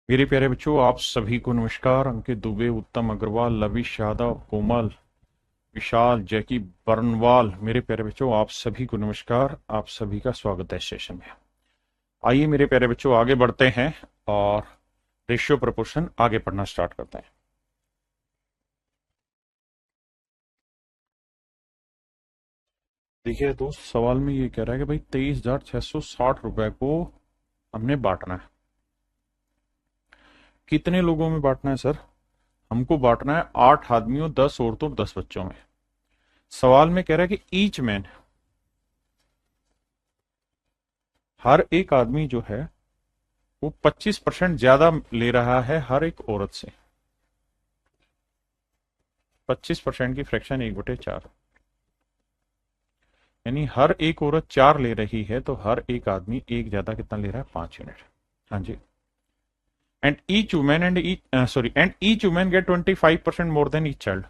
मेरे प्यारे बच्चों, आप सभी को नमस्कार। अंकित दुबे, उत्तम अग्रवाल, लविश यादव, कोमल, विशाल, जैकी बर्नवाल, मेरे प्यारे बच्चों आप सभी को नमस्कार। आप सभी का स्वागत है इस सेशन में। आइए मेरे प्यारे बच्चों आगे बढ़ते हैं और रेशियो प्रोपोर्शन आगे पढ़ना स्टार्ट करते हैं। देखिए दोस्त, सवाल में ये कह रहा है कि भाई 23,660 रुपए को हमने बांटना है। कितने लोगों में बांटना है सर? हमको बांटना है 8 आदमियों, 10 औरतों, 10 बच्चों में। सवाल में कह रहा है कि ईच मैन, हर एक आदमी जो है वो 25% ज्यादा ले रहा है हर एक औरत से। 25% की फ्रैक्शन 1/4, यानी हर एक औरत 4 ले रही है तो हर एक आदमी एक ज्यादा कितना ले रहा है? 5 यूनिट। हाँ जी। And each women get 25% more than each child.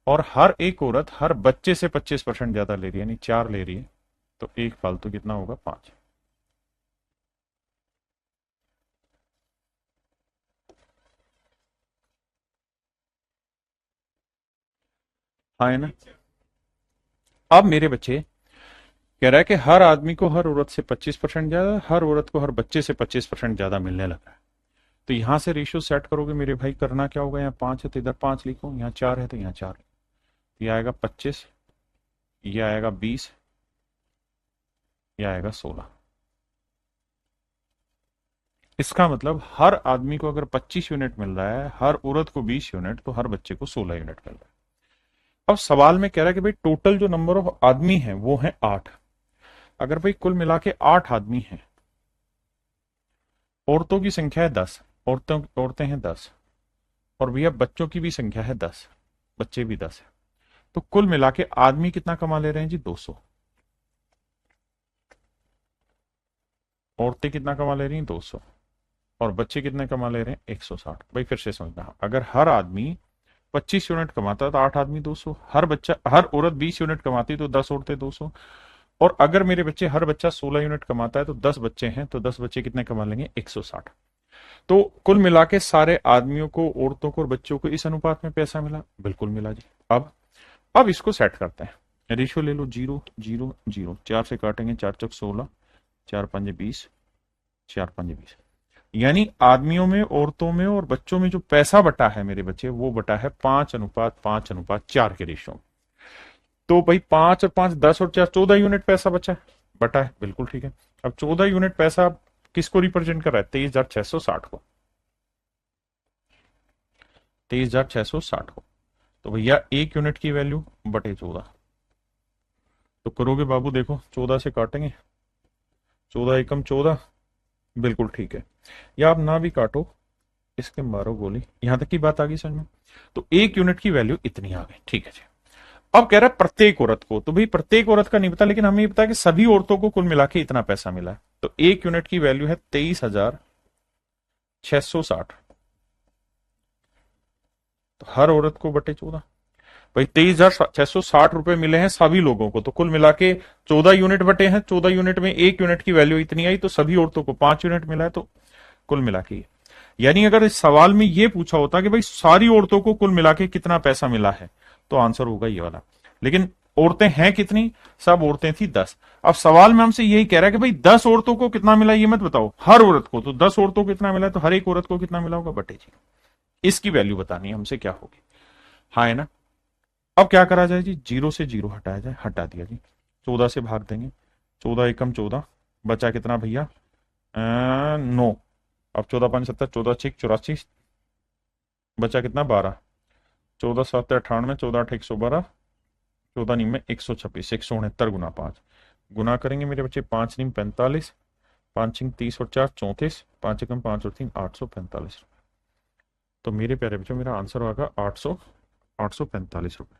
और हर एक औरत हर बच्चे से 25% ज्यादा ले रही है, यानी 4 ले रही है, तो एक फालतू कितना होगा? 5। हाँ है ना? अब मेरे बच्चे कह रहा है कि हर आदमी को हर औरत से 25% ज्यादा, हर औरत को हर बच्चे से 25% ज्यादा मिलने लगा है। तो यहां से रेशियो सेट करोगे मेरे भाई, करना क्या होगा? यहाँ 5 है तो इधर 5 लिखो, यहाँ 4 है तो यहाँ 4। ये आएगा 25, ये आएगा 20, ये आएगा 16। इसका मतलब हर आदमी को अगर 25 यूनिट मिल रहा है, हर औरत को 20 यूनिट, तो हर बच्चे को 16 यूनिट मिल रहा है। अब सवाल में कह रहा है कि भाई टोटल जो नंबर ऑफ आदमी है वो है 8। अगर भाई कुल मिला के 8 आदमी हैं, औरतों की संख्या है 10, औरतें हैं 10, और भैया बच्चों की भी संख्या है 10, बच्चे भी 10 है, तो कुल मिला के आदमी कितना कमा ले रहे हैं जी? 200। औरतें कितना कमा ले रही हैं? 200। और बच्चे कितने कमा ले रहे हैं? 160। भाई फिर से समझना, अगर हर आदमी 25 यूनिट कमाता है तो 8 आदमी 200, हर औरत 20 यूनिट कमाती तो 10 औरतें 200, और अगर मेरे बच्चे हर बच्चा 16 यूनिट कमाता है तो 10 बच्चे हैं, तो 10 बच्चे कितने कमा लेंगे? 160। तो कुल मिला के सारे आदमियों को, औरतों को और बच्चों को इस अनुपात में पैसा मिला? बिल्कुल मिला जी। अब इसको सेट करते हैं। रेशियो ले लो 0 0 0, 4 से काटेंगे, 4 चौक 16, 4 5 20, 4 5 20, यानी आदमियों में, औरतों में और बच्चों में जो पैसा बटा है मेरे बच्चे, वो बटा है 5:5:4 के रेशियो में। तो भाई 5 और 5 10 और 4 14 यूनिट पैसा बचा है, बटा है, बिल्कुल ठीक है। अब 14 यूनिट पैसा किसको रिप्रेजेंट कर रहा है? 23,660 को। 23,660 को। तो भैया एक यूनिट की वैल्यू बटे 14। तो करोगे बाबू, देखो 14 से काटेंगे, 14 एकम 14, बिल्कुल ठीक है। या आप ना भी काटो, इसके मारो गोली। यहां तक की बात आ गई समझ में? तो एक यूनिट की वैल्यू इतनी आ गई, ठीक है जी। अब कह रहा है प्रत्येक औरत को, तो भाई प्रत्येक औरत का नहीं पता, लेकिन हमें ये पता है कि सभी औरतों को कुल मिला के इतना पैसा मिला है। तो एक यूनिट की वैल्यू है 23,660। तो हर औरत को बटे 14। भाई 23,660 रुपए मिले हैं सभी लोगों को, तो कुल मिला के 14 यूनिट बटे हैं, 14 यूनिट में एक यूनिट की वैल्यू इतनी आई, तो सभी औरतों को 5 यूनिट मिला है, तो कुल मिला के। यानी अगर इस सवाल में यह पूछा होता कि भाई सारी औरतों को कुल मिला के कितना पैसा मिला है, तो आंसर होगा ये वाला। लेकिन औरतें हैं कितनी? सब औरतें थी 10। अब सवाल में हमसे यही कह रहा है कि भाई 10 औरतों को कितना मिला, ये मत बताओ, हर औरत को। तो 10 औरतों को कितना मिला, तो हर एक औरत को कितना मिला होगा? बटे जी। इसकी वैल्यू बतानी है हमसे, क्या होगी? हाँ है ना? अब क्या करा जाए जी? 0 से 0 हटाया जाए, हटा दिया जी। 14 से भाग देंगे, 14 एकम 14, बचा कितना भैया? 9। अब 14 5 70, 14 6 84, बचा कितना? 12। 14 7 98, 14 8 112, 14 9 126, 169 गुना 5। गुना करेंगे मेरे बच्चे, 5 9 45, 5 6 30 और 4 34, 5 एकम 5 और 3 845 रुपए। तो मेरे प्यारे बच्चों मेरा आंसर होगा 845 रुपए।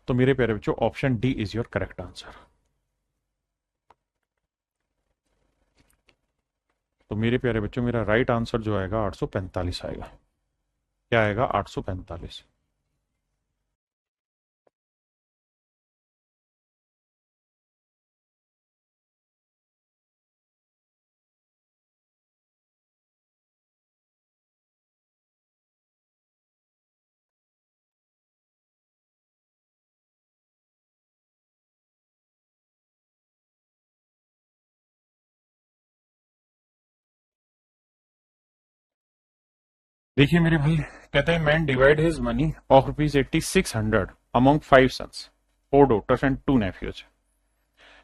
तो मेरे प्यारे बच्चों option D is your correct answer. तो मेरे प्यारे बच्चों मेरा राइट आंसर जो आएगा 845 आएगा। क्या आएगा? 845। देखिए मेरे भाई, कहते हैं man divide his money of ₹8600 among 5 sons, 4 daughters and 2 nephews.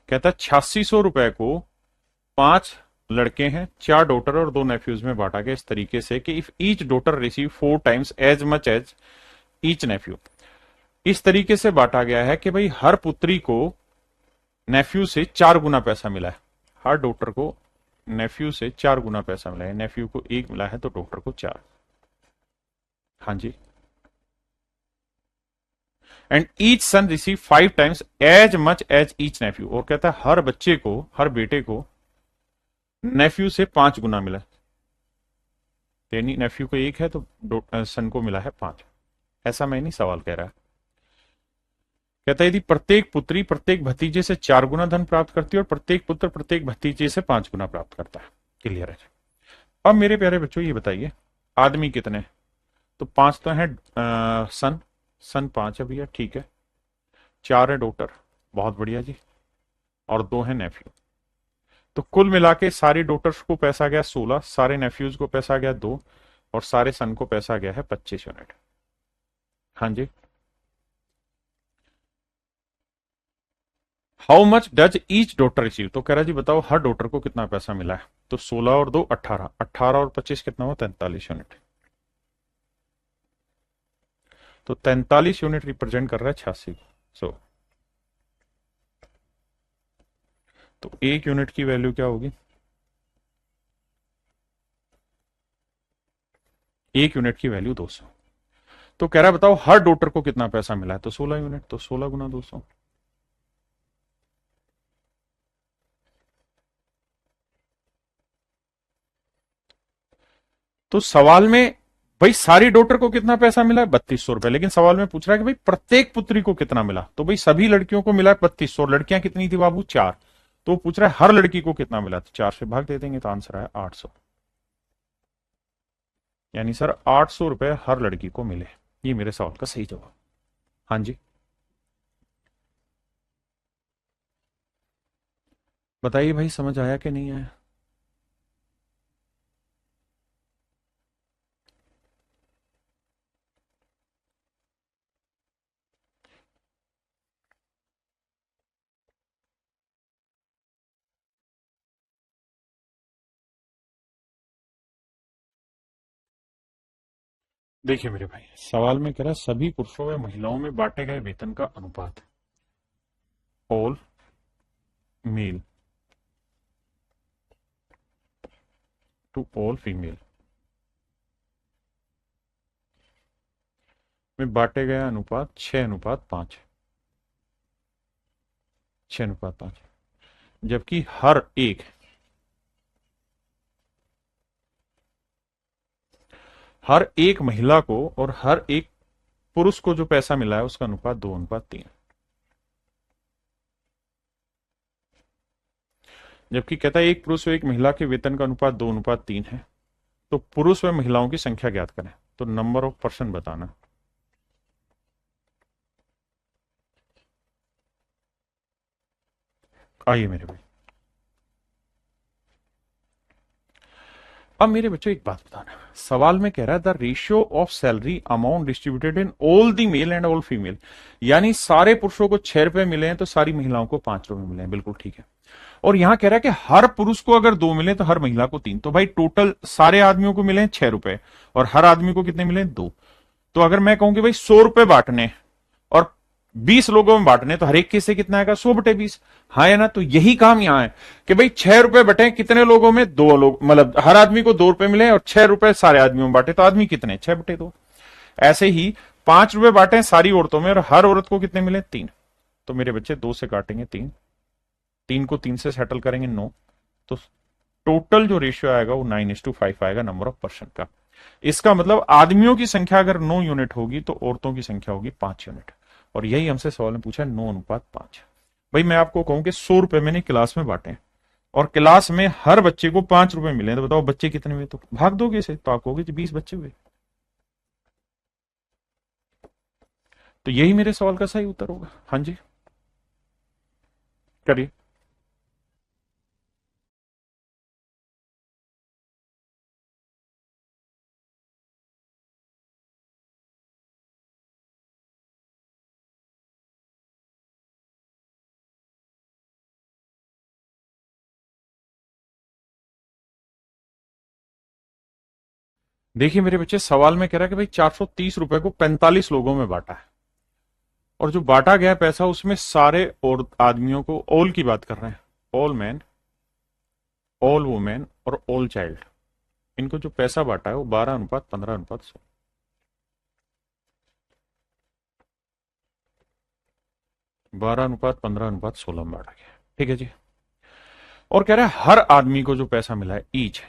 कहता है 8600 रुपए को 5 लड़के हैं, 4 डॉटर और 2 नेफ्यूज में बांटा गया इस तरीके से कि if each daughter receive 4 times as much as each nephew. इस तरीके से बांटा गया है कि भाई हर पुत्री को नेफ्यू से 4 गुना पैसा मिला है। हर डॉटर को नेफ्यू से 4 गुना पैसा मिला है। नेफ्यू को 1 मिला है तो डॉटर को 4। हाँ जी। And each son receive 5 times as much as each nephew. और कहता है हर बच्चे को, हर बेटे को नेफ्यू से 5 गुना मिला। यानी नेफ्यू को 1 है तो सन को मिला है 5। ऐसा मैं नहीं सवाल कह रहा है। कहता है यदि प्रत्येक पुत्री प्रत्येक भतीजे से 4 गुना धन प्राप्त करती है और प्रत्येक पुत्र प्रत्येक भतीजे से 5 गुना प्राप्त करता है। क्लियर है। अब मेरे प्यारे बच्चों ये बताइए, आदमी कितने? तो 5 तो है सन, सन 5 है भैया, ठीक है। 4 है डॉटर, बहुत बढ़िया जी, और 2 है नेफ्यू। तो कुल मिला के सारी डॉटर्स को पैसा गया 16, सारे नेफ्यूज को पैसा गया 2, और सारे सन को पैसा गया है 25 यूनिट। हाँ जी। How much does each daughter receive? तो कह रहा जी बताओ हर डॉटर को कितना पैसा मिला है। तो 16 और 2 18, 18 और 25 कितना हुआ? 43 यूनिट। तो 43 यूनिट रिप्रेजेंट कर रहा है 86 को। सो तो 1 यूनिट की वैल्यू क्या होगी? 1 यूनिट की वैल्यू 200। तो कह रहा है बताओ हर डॉटर को कितना पैसा मिला है। तो 16 यूनिट, तो 16 गुना 200। तो सवाल में भाई सारी डॉटर को कितना पैसा मिला है? 3200 रुपए। लेकिन सवाल में पूछ रहा है कि भाई प्रत्येक पुत्री को कितना मिला। तो भाई सभी लड़कियों को मिला है 3200। लड़कियां कितनी थी बाबू? 4। तो वो पूछ रहा है हर लड़की को कितना मिला। तो 4 से भाग दे देंगे तो आंसर है 800। यानी सर 800 रुपए हर लड़की को मिले। ये मेरे सवाल का सही जवाब। हाँ जी। बताइए भाई समझ आया कि नहीं आया? देखिए मेरे भाई, सवाल में कह रहा है सभी पुरुषों व महिलाओं में बांटे गए वेतन का अनुपात, all male to all female में बांटे गए अनुपात 6:5। 6:5। जबकि हर एक महिला को और हर एक पुरुष को जो पैसा मिला है उसका अनुपात 2:3। जबकि कहता है एक पुरुष व एक महिला के वेतन का अनुपात 2:3 है। तो पुरुष व महिलाओं की संख्या ज्ञात करें। तो नंबर ऑफ पर्सन बताना। आइए मेरे भाई, अब मेरे बच्चों एक बात बताना। सवाल में कह रहा है the ratio of salary amount distributed in all the male and all female. यानी सारे पुरुषों को 6 रुपए मिले हैं तो सारी महिलाओं को 5 रुपए मिले हैं। बिल्कुल ठीक है। और यहां कह रहा है कि हर पुरुष को अगर 2 मिले तो हर महिला को 3। तो भाई टोटल सारे आदमियों को मिले हैं 6 रुपए और हर आदमी को कितने मिले हैं? 2। तो अगर मैं कहूं कि भाई 100 रुपए बांटने और 20 लोगों में बांटने तो हर एक के से कितना आएगा? 100/20। हाँ है ना? तो यही काम यहां है कि भाई 6 रुपए बटे कितने लोगों में? 2 लोग, मतलब हर आदमी को 2 रुपए मिले और 6 रुपए सारे आदमियों में बांटे तो आदमी कितने? 6/2। ऐसे ही 5 रुपए बांटे सारी औरतों में और हर औरत को कितने मिले? 3। तो मेरे बच्चे 2 से काटेंगे 3, 3 को 3 से सेटल करेंगे 9। तो टोटल जो रेशियो आएगा वो 9:5 आएगा नंबर ऑफ पर्सन का। इसका मतलब आदमियों की संख्या अगर 9 यूनिट होगी तो औरतों की संख्या होगी 5 यूनिट। और यही हमसे सवाल में पूछा है 9:5। भाई मैं आपको कहूं कि 100 रुपए मैंने क्लास में बांटे और क्लास में हर बच्चे को 5 रुपए मिले तो बताओ बच्चे कितने हुए? तो भाग दोगे इसे तो आप कहोगे 20 बच्चे हुए। तो यही मेरे सवाल का सही उत्तर होगा। हाँ जी, करिए। देखिए मेरे बच्चे, सवाल में कह रहा है कि भाई 430 रुपए को 45 लोगों में बांटा है, और जो बांटा गया पैसा उसमें सारे और आदमियों को, ऑल की बात कर रहे हैं, ऑल मैन, ऑल वुमेन और ऑल चाइल्ड, इनको जो पैसा बांटा है वो 12:15:16, 12:15:16 में बांटा गया। ठीक है जी। और कह रहा है हर आदमी को जो पैसा मिला है ईच,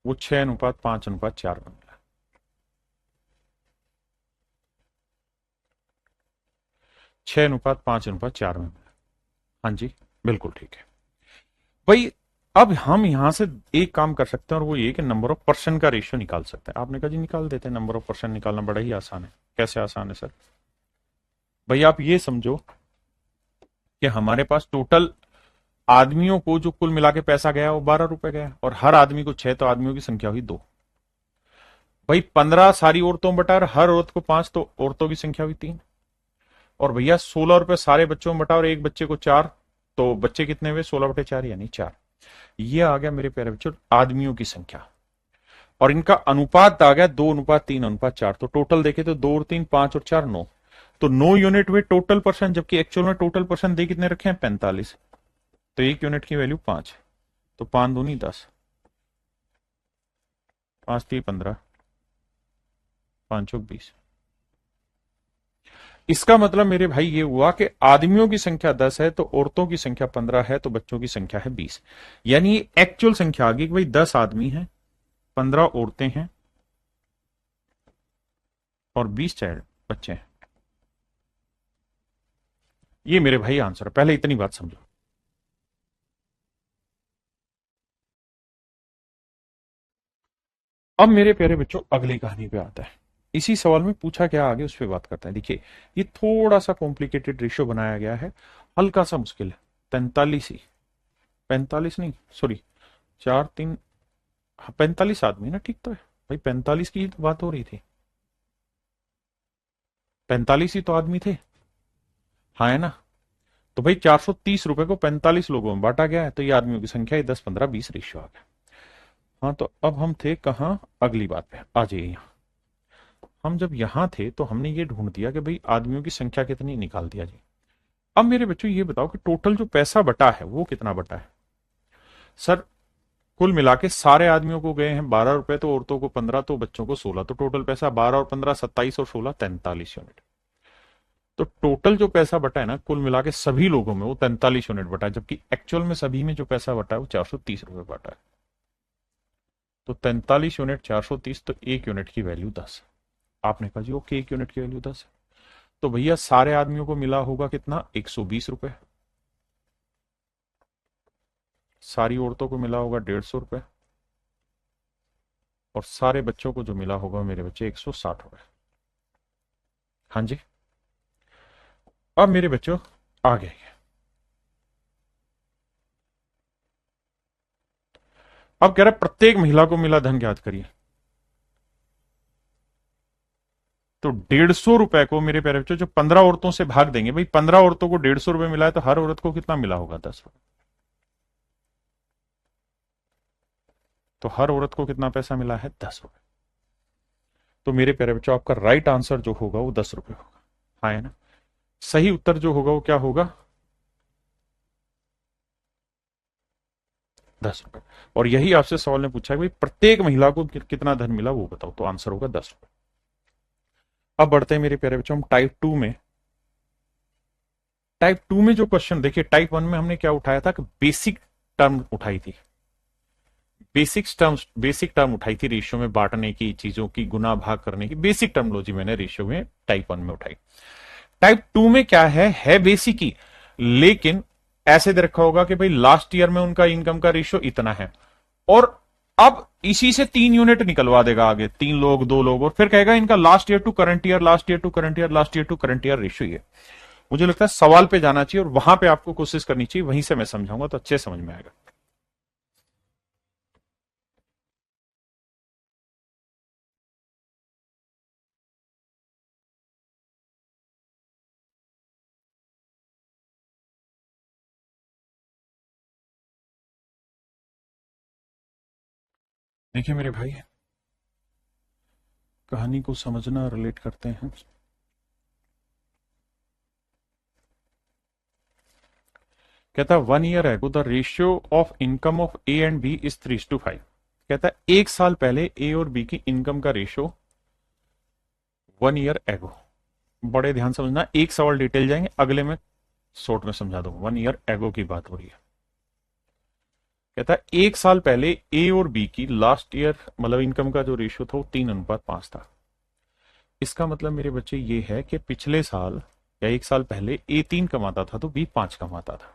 वो 6:5:4 में मिला। 6:5:4 में मिला। हाँ जी, बिल्कुल ठीक है भाई। अब हम यहां से एक काम कर सकते हैं, और वो ये कि नंबर ऑफ पर्सन का रेशियो निकाल सकते हैं। आपने कहा जी निकाल देते हैं, नंबर ऑफ पर्सन निकालना बड़ा ही आसान है। कैसे आसान है सर? भाई आप ये समझो कि हमारे पास टोटल आदमियों को जो कुल मिला के पैसा गया वो 12 रुपए गया, और हर आदमी को 6, तो आदमियों की संख्या हुई 2। भाई 15 सारी औरतों में बटा, और हर औरत को 5, तो औरतों की संख्या हुई 3। और भैया 16 रुपए सारे बच्चों में बटा, और एक बच्चे को 4, तो बच्चे कितने हुए? 16/4 यानी 4। ये आ गया मेरे प्यारे बच्चों आदमियों की संख्या, और इनका अनुपात आ गया 2:3:4। तो टोटल देखे तो 2 और 3 5 और 4 9, तो 9 यूनिट हुए टोटल पर्सन, जबकि एक्चुअल में टोटल पर्सन दे कितने रखे हैं? 45। तो एक यूनिट की वैल्यू 5, तो 5 दूनी 10, 5×3 = 15, 5×4 = 20। इसका मतलब मेरे भाई ये हुआ कि आदमियों की संख्या 10 है, तो औरतों की संख्या 15 है, तो बच्चों की संख्या है 20। यानी एक्चुअल संख्या आ गई कि भाई 10 आदमी हैं, 15 औरतें हैं, और 20 चाइल्ड बच्चे हैं। ये मेरे भाई आंसर है। पहले इतनी बात समझो। अब मेरे प्यारे बच्चों अगली कहानी पे आता है। इसी सवाल में पूछा क्या आगे उस पर बात करते हैं। देखिए ये थोड़ा सा कॉम्प्लिकेटेड रेशियो बनाया गया है, हल्का सा मुश्किल है। 45 ही, 45 नहीं सॉरी, 4 3, 45 आदमी ना, ठीक तो है भाई, 45 की ही तो बात हो रही थी। 45 ही तो आदमी थे, हाँ है ना? तो भाई 430 रुपए को 45 लोगों में बांटा गया है, तो ये आदमियों की संख्या 10 15 20 रेशियो आ गया। हाँ तो अब हम थे कहाँ? अगली बात पे आ जाइए यहाँ। हम जब यहां थे तो हमने ये ढूंढ दिया कि भाई आदमियों की संख्या कितनी, निकाल दिया जी। अब मेरे बच्चों ये बताओ कि टोटल जो पैसा बटा है वो कितना बटा है? सर कुल मिला के सारे आदमियों को गए हैं 12 रुपए, तो औरतों को 15, तो बच्चों को 16, तो टोटल पैसा 12 और 15 27 और 16 43 यूनिट। तो टोटल जो पैसा बटा है ना कुल मिला के सभी लोगों में, वो 43 यूनिट बटा है, जबकि एक्चुअल में सभी में जो पैसा बटा है वो 430 रुपए बटा है। तो 43 यूनिट 430, तो एक यूनिट की वैल्यू 10। आपने कहा जी ओके, एक यूनिट की वैल्यू 10 है। तो भैया सारे आदमियों को मिला होगा कितना? 120 रुपए। सारी औरतों को मिला होगा 150 रुपए, और सारे बच्चों को जो मिला होगा मेरे बच्चे 160 रुपए। हाँ जी। अब मेरे बच्चों आगे, अब कह रहा है प्रत्येक महिला को मिला धन ज्ञात करिए। तो 150 रुपए को मेरे प्यारे बच्चों जो 15 औरतों से भाग देंगे, भाई 15 औरतों को 150 रुपए मिला है, तो हर औरत को कितना मिला होगा? 10 रुपए। तो हर औरत को कितना पैसा मिला है? 10 रुपए। तो मेरे प्यारे बच्चों आपका राइट आंसर जो होगा वो 10 रुपए होगा। हाँ है ना? सही उत्तर जो होगा वो क्या होगा? 10 रुपए। और यही आपसे सवाल ने पूछा है भाई प्रत्येक महिला को कितना धन मिला वो बताओ, तो आंसर होगा 10 रुपए। अब बढ़ते हैं मेरे प्यारे बच्चों हम टाइप टू में। टाइप टू में जो क्वेश्चन देखिए, टाइप वन में हमने क्या उठाया था कि बेसिक टर्म उठाई थी, बेसिक टर्म उठाई थी रेशियो में बांटने की, चीजों की गुना भाग करने की बेसिक टर्मोलॉजी मैंने रेशियो में टाइप वन में उठाई। टाइप टू में क्या है बेसिक ही, लेकिन ऐसे दे रखा होगा कि भाई लास्ट ईयर में उनका इनकम का रेशियो इतना है, और अब इसी से 3 यूनिट निकलवा देगा आगे, 3 लोग 2 लोग, और फिर कहेगा इनका last year to current year, last year to current year, last year to current year ratio ये। मुझे लगता है सवाल पे जाना चाहिए, और वहां पे आपको कोशिश करनी चाहिए, वहीं से मैं समझाऊंगा तो अच्छे समझ में आएगा। देखिए मेरे भाई, कहानी को समझना, रिलेट करते हैं। कहता है 1 year ago the ratio of income of A and B is 3:5। कहता है 1 साल पहले ए और बी की इनकम का रेशियो 1 ईयर एगो। बड़े ध्यान समझना, एक सवाल डिटेल जाएंगे, अगले में शॉर्ट में समझा दूंगा। 1 ईयर एगो की बात हो रही है। कहता है 1 साल पहले ए और बी की लास्ट ईयर मतलब इनकम का जो रेशियो था वो 3:5 था। इसका मतलब मेरे बच्चे ये है कि पिछले साल या 1 साल पहले ए 3 कमाता था तो बी 5 कमाता था।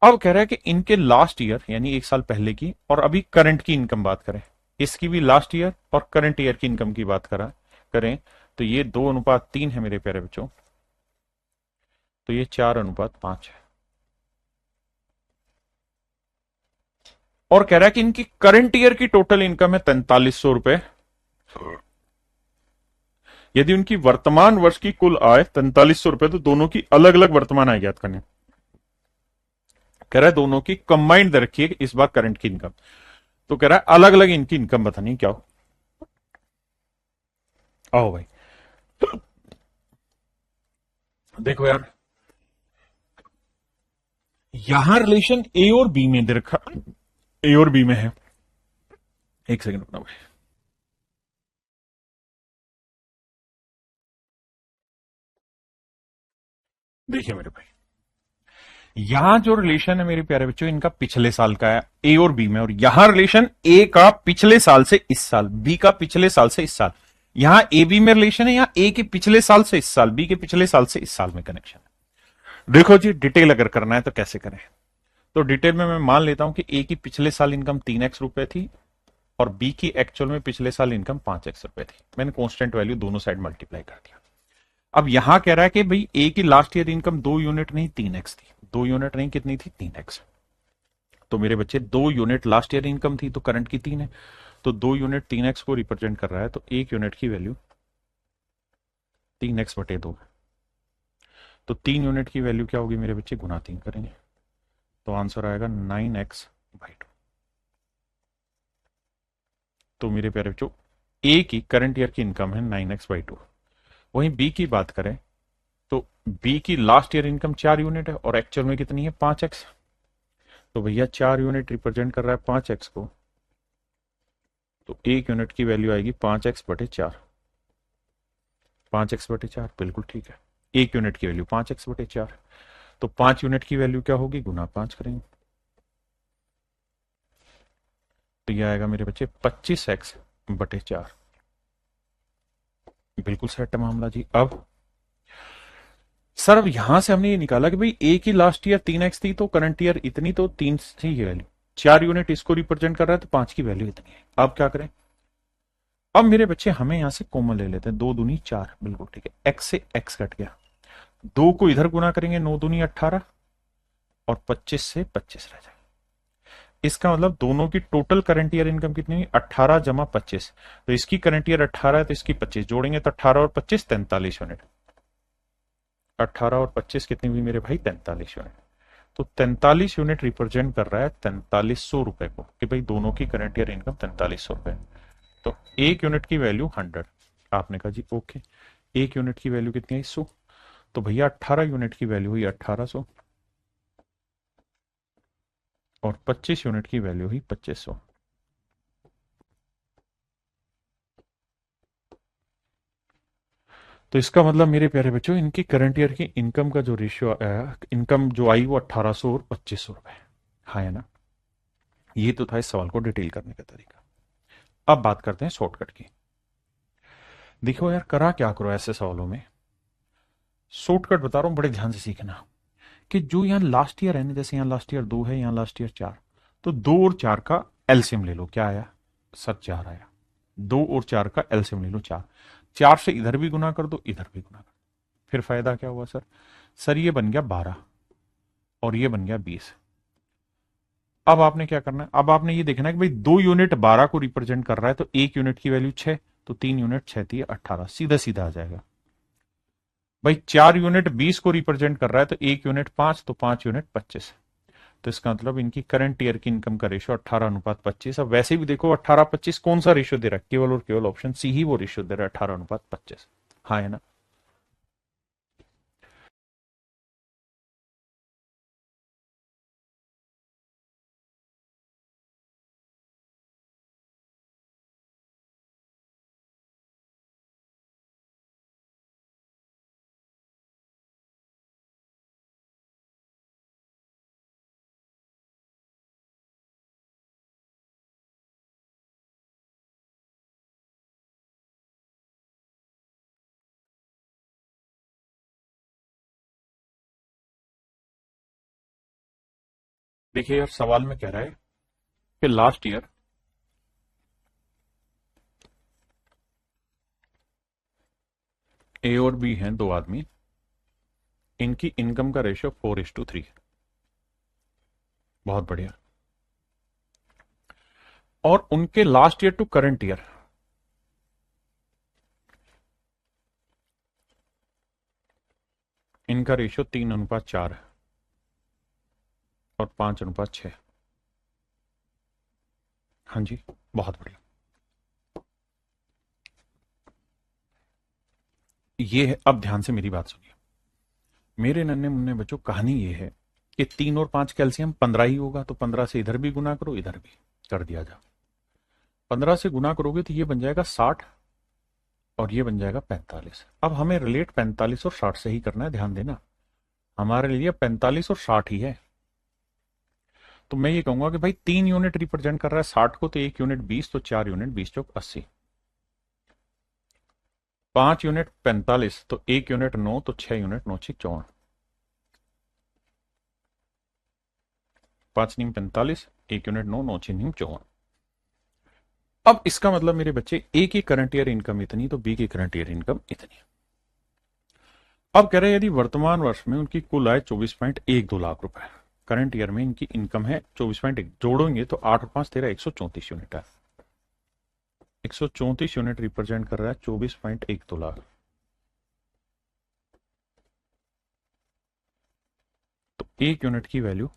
अब कह रहा है कि इनके लास्ट ईयर यानी 1 साल पहले की और अभी करंट की इनकम बात करें, इसकी भी लास्ट ईयर और करंट ईयर की इनकम की बात करें तो ये 2:3 है मेरे प्यारे बच्चों, तो ये 4:5 है। और कह रहा है कि इनकी करंट ईयर की टोटल इनकम है 4300 रुपए। यदि उनकी वर्तमान वर्ष की कुल आय 4300 रुपए, तो दोनों की अलग अलग वर्तमान आय ज्ञात करनी। कह रहा है दोनों की कंबाइंड दे रखी है इस बार करंट की इनकम, तो कह रहा है अलग अलग इनकी इनकम बतानी। क्या हो, आओ भाई देखो यार, यहां रिलेशन ए और बी में दे रखा, ए और बी में है। एक सेकंड रुकना भाई। देखिए मेरे भाई, यहां जो रिलेशन है मेरे प्यारे बच्चों, इनका पिछले साल का है ए और बी में, और यहां रिलेशन ए का पिछले साल से इस साल, बी का पिछले साल से इस साल। यहां ए बी में रिलेशन है, यहां ए के पिछले साल से इस साल, बी के पिछले साल से इस साल में कनेक्शन है। देखो जी, डिटेल अगर करना है तो कैसे करें। तो डिटेल में मैं मान लेता हूं कि ए की पिछले साल इनकम 3x रुपए थी और बी की एक्चुअल में पिछले साल इनकम 5x रुपए थी। मैंने कांस्टेंट वैल्यू दोनों साइड मल्टीप्लाई कर दिया। अब यहां कह रहा है कि भाई ए की लास्ट ईयर इनकम 2 यूनिट नहीं 3x थी। 2 यूनिट नहीं, कितनी थी, 3x। तो मेरे बच्चे 2 यूनिट लास्ट ईयर इनकम थी तो करंट की 3 है, तो 2 यूनिट 3x को रिप्रेजेंट कर रहा है, तो 1 यूनिट की वैल्यू 3x/2 है। तो 3 यूनिट की वैल्यू क्या होगी मेरे बच्चे, गुना 3 करेंगे तो आंसर आएगा 9x/2। तो मेरे प्यारे बच्चों, ए की करंट ईयर की इनकम है 9x/2। वहीं बी की बात करें तो बी की लास्ट ईयर इनकम 4 यूनिट है और एक्चुअल में कितनी है, 5x। तो भैया 4 यूनिट रिप्रेजेंट कर रहा है 5x को, तो 1 यूनिट की वैल्यू आएगी 5x/4। 5x/4 बिल्कुल ठीक है। 1 यूनिट की वैल्यू 5x/4, तो 5 यूनिट की वैल्यू क्या होगी, गुना 5 करेंगे तो यह आएगा मेरे बच्चे 25x/4। बिल्कुल सेट है मामला जी। अब सर, अब यहां से हमने ये निकाला कि भाई ए की लास्ट ईयर 3x थी तो करंट ईयर इतनी, तो 3 थी ये वैल्यू, 4 यूनिट इसको रिप्रेजेंट कर रहा है तो 5 की वैल्यू इतनी है। अब क्या करें, अब मेरे बच्चे हमें यहां से कॉमन ले लेते हैं, 2 दूनी 4, बिल्कुल ठीक है। x से x कट गया, 2 को इधर गुना करेंगे, 9 दूनी 18 और 25 से 25 रह जाएगा। इसका मतलब दोनों की टोटल करंट ईयर इनकम कितनी हुई, 18 जमा 25। तो इसकी करंट ईयर 18 है तो इसकी 25 जोड़ेंगे तो 18 और 25 43 यूनिट। 18 और 25 कितनी हुई मेरे भाई, 43 यूनिट। तो 43 यूनिट रिप्रेजेंट कर रहा है 4300 रुपए को, कि भाई दोनों की करंट ईयर इनकम 4300 रुपए। तो 1 यूनिट की वैल्यू 100। आपने कहा जी ओके, 1 यूनिट की वैल्यू कितनी है, 100। तो भैया 18 यूनिट की वैल्यू हुई 1800 और 25 यूनिट की वैल्यू हुई 2500। तो इसका मतलब मेरे प्यारे बच्चों, इनकी करंट ईयर की इनकम का जो रेशियो आया, इनकम जो आई वो 1800 और 2500 रुपए। हाँ है ना, ये तो था इस सवाल को डिटेल करने का तरीका। अब बात करते हैं शॉर्टकट की। देखो यार, करा क्या करो ऐसे सवालों में, शॉर्टकट बता रहा हूं, बड़े ध्यान से सीखना। कि जो यहाँ लास्ट ईयर है ना, जैसे यहाँ लास्ट ईयर 2 है, यहाँ लास्ट ईयर 4, तो 2 और 4 का एलसीएम ले लो। क्या आया सर, 4 आया। 2 और 4 का एलसीएम ले लो, 4। 4 से इधर भी गुना कर दो, इधर भी गुना कर दो, फिर फायदा क्या हुआ सर, ये बन गया 12 और ये बन गया 20। अब आपने क्या करना है, अब आपने ये देखना है कि भाई 2 यूनिट 12 को रिप्रेजेंट कर रहा है तो 1 यूनिट की वैल्यू 6, तो 3 यूनिट 6 थी 18, सीधा सीधा आ जाएगा। भाई 4 यूनिट 20 को रिप्रेजेंट कर रहा है तो 1 यूनिट 5, तो 5 यूनिट 25। तो इसका मतलब इनकी करंट ईयर की इनकम का रेशियो 18:25। अब वैसे भी देखो 18:25 कौन सा रेशियो दे रहा है, केवल और केवल ऑप्शन सी ही वो रेशियो दे रहा है 18:25। हाँ है ना। देखिए यार, सवाल में कह रहा है कि लास्ट ईयर ए और बी हैं दो आदमी, इनकी इनकम का रेशियो 4:3। बहुत बढ़िया। और उनके last year to current year, इनका रेशियो 3:4 है और 5:6। हाँ जी, बहुत बढ़िया। ये है, अब ध्यान से मेरी बात सुनिए मेरे नन्हे मुन्ने बच्चों। कहानी ये है कि 3 और 5 कैल्शियम 15 ही होगा, तो 15 से इधर भी गुना करो, इधर भी कर दिया जा। 15 से गुना करोगे तो ये बन जाएगा 60 और ये बन जाएगा 45। अब हमें रिलेट 45 और 60 से ही करना है, ध्यान देना। हमारे लिए 45 और 60 ही है। तो मैं ये कहूंगा कि भाई 3 यूनिट रिप्रेजेंट कर रहा है 60 को, तो 1 यूनिट 20, तो 4 यूनिट 20 चौक 80। 5 यूनिट 45, तो 1 यूनिट 9, तो 6 यूनिट 9 6 54। 5 नीम 45, 1 यूनिट 9 9 6 नीम 54। अब इसका मतलब मेरे बच्चे, ए की करंट ईयर इनकम इतनी, तो बी की करंट ईयर इनकम इतनी। अब कह रहे हैं यदि वर्तमान वर्ष में उनकी कुल आय 24.12 लाख रुपए, करंट ईयर में इनकी इनकम है 24.1, जोड़ेंगे तो 8 और 5 13, 134 यूनिट है। 134 यूनिट रिप्रेजेंट कर रहा है 24.12 लाख। तो 1 यूनिट की वैल्यू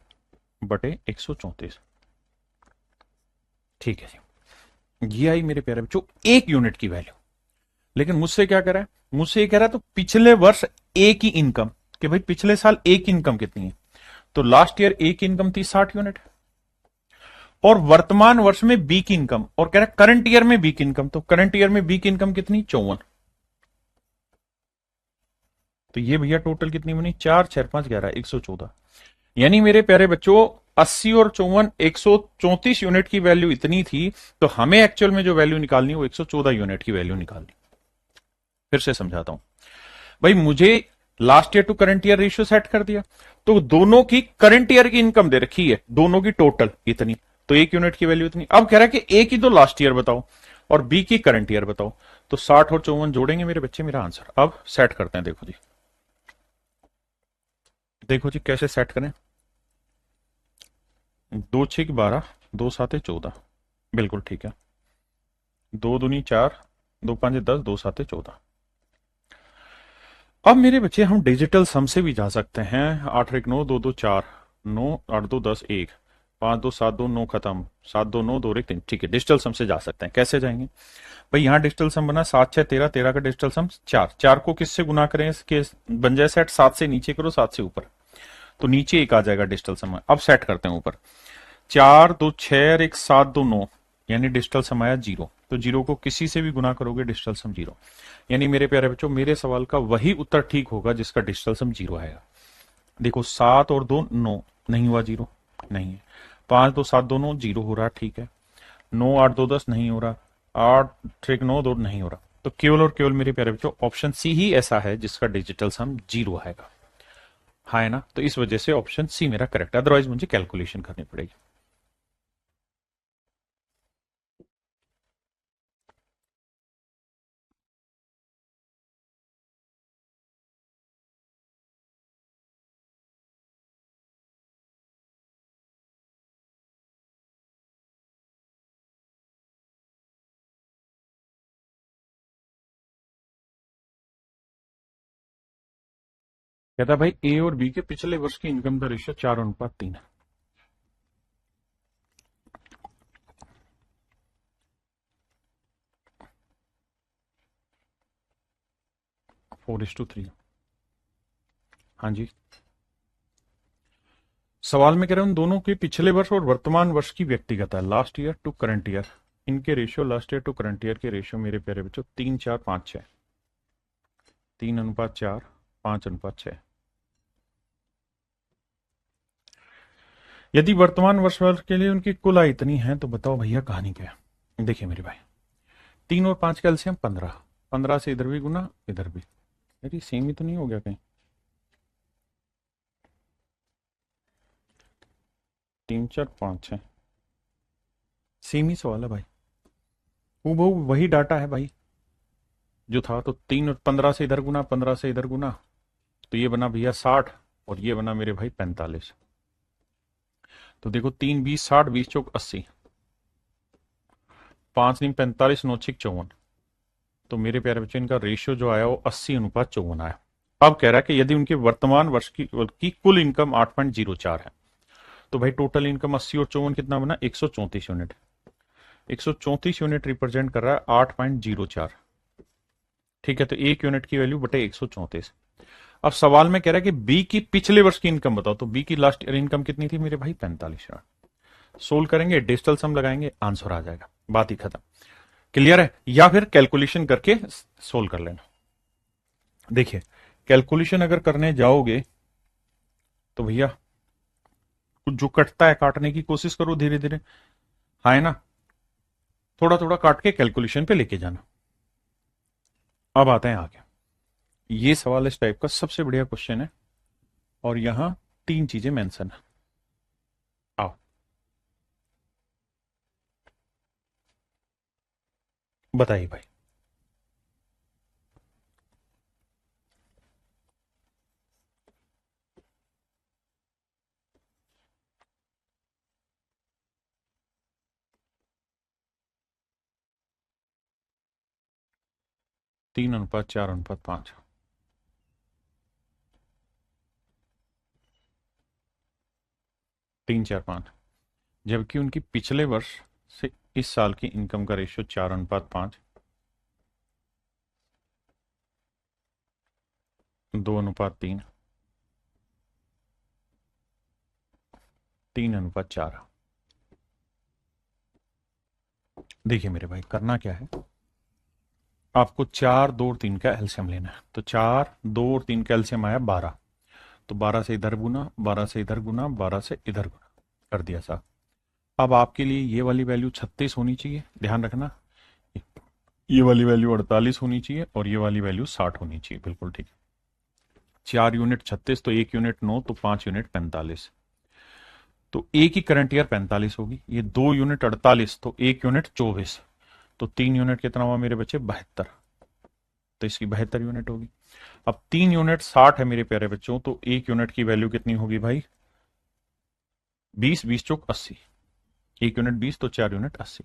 बटे 134। ठीक है जी, ये आई मेरे प्यारे बच्चों 1 यूनिट की वैल्यू। लेकिन मुझसे क्या कह रहा है, मुझसे ये कह रहा है तो पिछले वर्ष ए की इनकम, कि भाई पिछले साल ए की इनकम कितनी है। तो लास्ट ईयर ए की इनकम थी 60 यूनिट, और वर्तमान वर्ष में बी की इनकम, और कह रहा है करंट ईयर में बी की इनकम, तो करंट ईयर में बी की इनकम कितनी 54। तो ये भैया टोटल कितनी बनी, 4 6 5 11 114। यानी मेरे प्यारे बच्चों 80 और 54, 134 यूनिट की वैल्यू इतनी थी, तो हमें एक्चुअल में जो वैल्यू निकालनी है वो 114 यूनिट की वैल्यू निकालनी। फिर से समझाता हूं भाई, मुझे last year to current year ratio set कर दिया, तो दोनों की करंट ईयर की इनकम दे रखी है, दोनों की टोटल इतनी, तो 1 यूनिट की वैल्यू इतनी। अब कह रहा है कि ए की तो लास्ट ईयर बताओ और बी की करंट ईयर बताओ, तो 60 और 54 जोड़ेंगे मेरे बच्चे, मेरा आंसर। अब सेट करते हैं, देखो जी, देखो जी कैसे सेट करें। 2 6 12, 2 7 14, बिल्कुल ठीक है। 2 दूनी 4, 2 5 10, 2 7 14। अब मेरे बच्चे हम डिजिटल सम से भी जा सकते हैं। 8 1 9, 2 2 4, 9 8 2 10 1, 5 2 7 2 9 खत्म, 7 2 9 2 1 3। ठीक है, डिजिटल सम से जा सकते हैं। कैसे जाएंगे भाई, यहाँ डिजिटल सम बना 7 6 13, 13 का डिजिटल सम 4, 4 को किससे गुना करें इसके बन जाए सेट, 7 से नीचे करो 7 से ऊपर, तो नीचे एक आ जाएगा डिजिटल सम। अब सेट करते हैं ऊपर, 4 2 6 और 1 7 2 9, यानी डिजिटल सम आया 0, तो 0 को किसी से भी गुना करोगे डिजिटल सम 0। यानी मेरे प्यारे बच्चों, मेरे सवाल का वही उत्तर ठीक होगा जिसका डिजिटल सम 0 आएगा। देखो 7 और 2 9, नहीं हुआ 0, नहीं है। 5 2 7 2 9, 0 हो रहा, ठीक है। 9 8 2 10 नहीं हो रहा, 8 1 9 2 नहीं हो रहा। तो केवल और केवल मेरे प्यारे बच्चों ऑप्शन सी ही ऐसा है जिसका डिजिटल सम 0 आएगा। हाँ है ना, तो इस वजह से ऑप्शन सी मेरा करेक्ट है, अदरवाइज मुझे कैलकुलेशन करनी पड़ेगी। कहता भाई ए और बी के पिछले वर्ष की इनकम का रेशियो 4:3 है। 4:3। हाँ जी, सवाल में कह रहे हैं उन दोनों के पिछले वर्ष और वर्तमान वर्ष की व्यक्तिगत है, last year to current year. इनके ratio last year to current year के रेशियो मेरे प्यारे बच्चों 3:4:5:6, 3:4, 5:6। यदि वर्तमान वर्ष वर्ष के लिए उनकी कुल आय इतनी है तो बताओ भैया कहानी क्या है। देखिए मेरे भाई, 3 और 5 का एलसीएम 15, 15 से इधर भी गुना इधर भी, अरे सेम ही तो नहीं हो गया कहीं। 3:4:5:6 सेम ही सवाल है भाई, वो वही डाटा है भाई जो था। तो 3 और 15 से इधर गुना, 15 से इधर गुना, तो ये बना भैया 60 और ये बना मेरे भाई 45। तो देखो 3 20 60, 20 चौक 80, 5 नहीं 45, 9 6 54। तो मेरे प्यारे बच्चे इनका रेशियो जो आया वो 80:54 आया। अब कह रहा है कि यदि उनके वर्तमान वर्ष की कुल इनकम 8.04 है, तो भाई टोटल इनकम 80 और 54 कितना बना, 134 यूनिट। 134 यूनिट रिप्रेजेंट कर रहा है 8.04। ठीक है, तो 1 यूनिट की वैल्यू बटे 134। अब सवाल में कह रहा है कि बी की पिछले वर्ष की इनकम बताओ, तो बी की लास्ट ईयर इनकम कितनी थी मेरे भाई, 45। सोल्व करेंगे, डिजिटल सम लगाएंगे, आंसर आ जाएगा, बात ही खत्म। क्लियर है, या फिर कैलकुलेशन करके सोल्व कर लेना। देखिए कैलकुलेशन अगर करने जाओगे तो भैया जो कटता है काटने की कोशिश करो धीरे धीरे, हाँ है ना, थोड़ा थोड़ा काट के कैलकुलेशन पे लेके जाना। अब आते हैं आगे, ये सवाल इस टाइप का सबसे बढ़िया क्वेश्चन है और यहां 3 चीजें मेंशन है। आओ बताइए भाई। तीन अनुपात 4:5, 3:4:5, जबकि उनकी पिछले वर्ष से इस साल की इनकम का रेशियो 4:5, 2:3, 3:4। देखिए मेरे भाई करना क्या है, आपको 4 2 और 3 का एलसीएम लेना है। तो 4 2 और 3 का एलसीएम आया 12, तो 12 से इधर गुना, 12 से इधर गुना, 12 से इधर गुना कर दिया साहब। अब आपके लिए ये वाली वैल्यू 36 होनी चाहिए, ध्यान रखना, ये वाली वैल्यू 48 होनी चाहिए और ये वाली वैल्यू 60 होनी चाहिए, बिल्कुल ठीक। 4 यूनिट 36, तो 1 यूनिट 9, तो 5 यूनिट 45। तो ए की करंट ईयर 45 होगी, ये 2 यूनिट 48, तो 1 यूनिट 24, तो 3 यूनिट कितना हुआ मेरे बच्चे, 72, तो इसकी 72 यूनिट होगी। अब 3 यूनिट 60 है मेरे प्यारे बच्चों, तो 1 यूनिट की वैल्यू कितनी होगी भाई, 20, 20 चौक 80, 1 यूनिट 20, तो 4 यूनिट 80।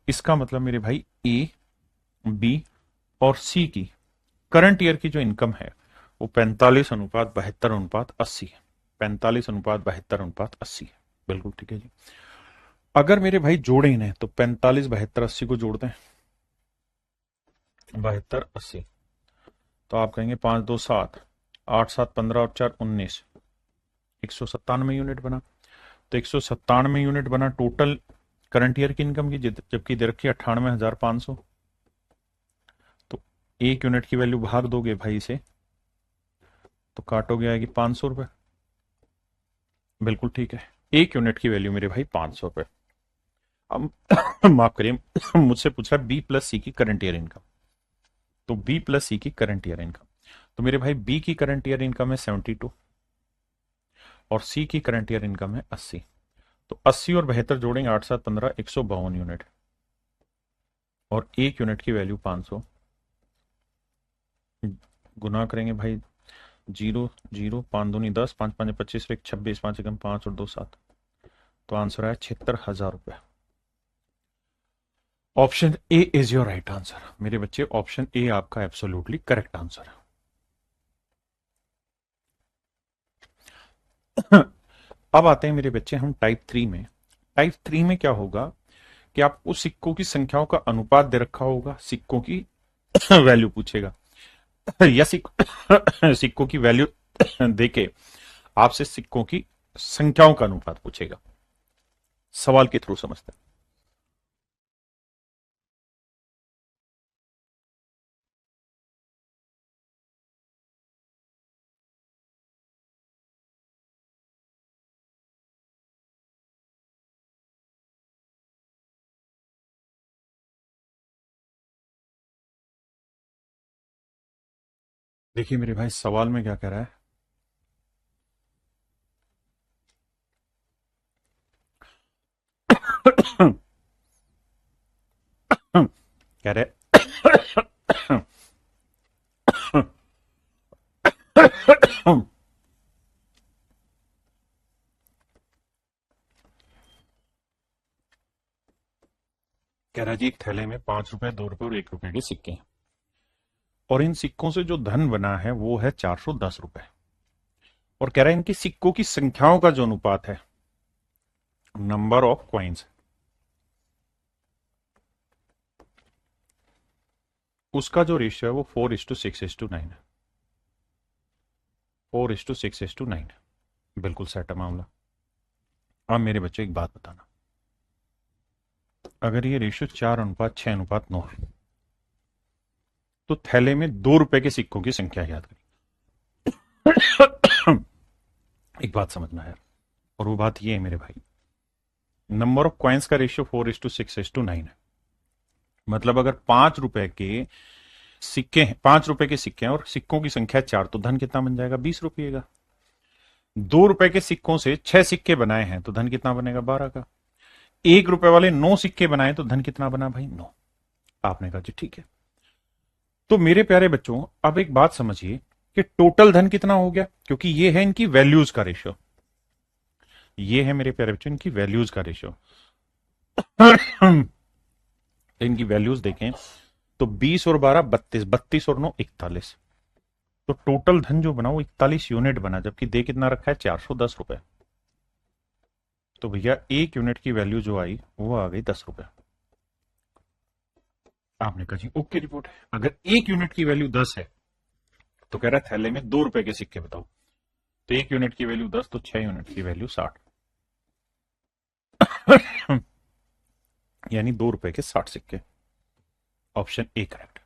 इसका मतलब मेरे भाई ए बी और सी की करंट ईयर की जो इनकम है वो 45:72:80 है, 45:72:80 है, बिल्कुल ठीक है जी। अगर मेरे भाई जोड़े इन्हें तो 45:72:80 को जोड़ते हैं, 72:80, तो आप कहेंगे 5 2 7, 8 7 15 और 4 19, 197 यूनिट बना। तो 197 यूनिट बना टोटल करंट ईयर की इनकम की, जबकि दे रखी 98,500। तो 1 यूनिट की वैल्यू भाग दोगे भाई से तो काटोगे आएगी 500 रुपए, बिल्कुल ठीक है। 1 यूनिट की वैल्यू मेरे भाई 500 रुपए। अब माफ करिए मुझसे पूछ रहा है बी प्लस सी की करंट ईयर इनकम, तो बी प्लस सी की करंट ईयर इनकम, तो मेरे भाई बी की करंट ईयर इनकम है 72 और सी की करंट ईयर इनकम है 80। तो 80 और 72 जोड़ेंगे 8 7 15, 152 यूनिट और 1 यूनिट की वैल्यू 500, गुना करेंगे भाई 0 0, 5 दूनी 10, 5 5 25, 1 26, 5 एकम 5 और 2 7, तो आंसर आया 76,000 रुपए। Option A is your right answer मेरे बच्चे, ऑप्शन ए आपका एब्सोल्युटली करेक्ट आंसर है। अब आते हैं मेरे बच्चे हम टाइप 3 में। टाइप 3 में क्या होगा कि आपको सिक्कों की संख्याओं का अनुपात दे रखा होगा, सिक्कों की वैल्यू पूछेगा। या सिक्कों की वैल्यू देके आपसे सिक्कों की संख्याओं का अनुपात पूछेगा। सवाल के थ्रू समझते हैं। देखिए मेरे भाई, सवाल में क्या कह रहा है। कह रहे कह रहा है जी, एक थैले में 5 रुपए, 2 रुपए और 1 रुपए के सिक्के हैं, और इन सिक्कों से जो धन बना है वो है 410 रुपए। और कह रहा है इनकी सिक्कों की संख्याओं का जो अनुपात है, नंबर ऑफ क्वाइंस, उसका जो रेशियो है वो 4:6:9 है। 4:6:9 बिल्कुल सेट है मामला। अब मेरे बच्चों एक बात बताना, अगर ये रेशियो 4:6:9 तो थैले में 2 रुपए के सिक्कों की संख्या याद करिए। एक बात समझना है, और वो बात ये है मेरे भाई, नंबर ऑफ क्वाइंस का रेशियो 4:6:9 है। मतलब अगर 5 रुपए के सिक्के हैं, 5 रुपए के सिक्के हैं और सिक्कों की संख्या 4, तो धन कितना बन जाएगा? 20 रुपये का। 2 रुपए के सिक्कों से 6 सिक्के बनाए हैं तो धन कितना बनेगा? 12 का। 1 रुपए वाले 9 सिक्के बनाए तो धन कितना बना भाई? 9। आपने कहा जी ठीक है। तो मेरे प्यारे बच्चों, अब एक बात समझिए कि टोटल धन कितना हो गया, क्योंकि ये है इनकी वैल्यूज का रेशियो। ये है मेरे प्यारे बच्चों इनकी वैल्यूज का रेशियो। इनकी वैल्यूज देखें तो 20 और 12 32, 32 और 9 41। तो टोटल धन जो बना वो 41 यूनिट बना, जबकि दे कितना रखा है? 410 रुपए। तो भैया 1 यूनिट की वैल्यू जो आई वो आ गई 10 रुपए। आपने कहा जी ओके रिपोर्ट है। अगर 1 यूनिट की वैल्यू 10 है तो कह रहा है थैले में 2 रुपए के सिक्के बताओ, तो 1 यूनिट की वैल्यू 10, तो 6 यूनिट की वैल्यू 60। यानी 2 रुपए के 60 सिक्के। Option A correct.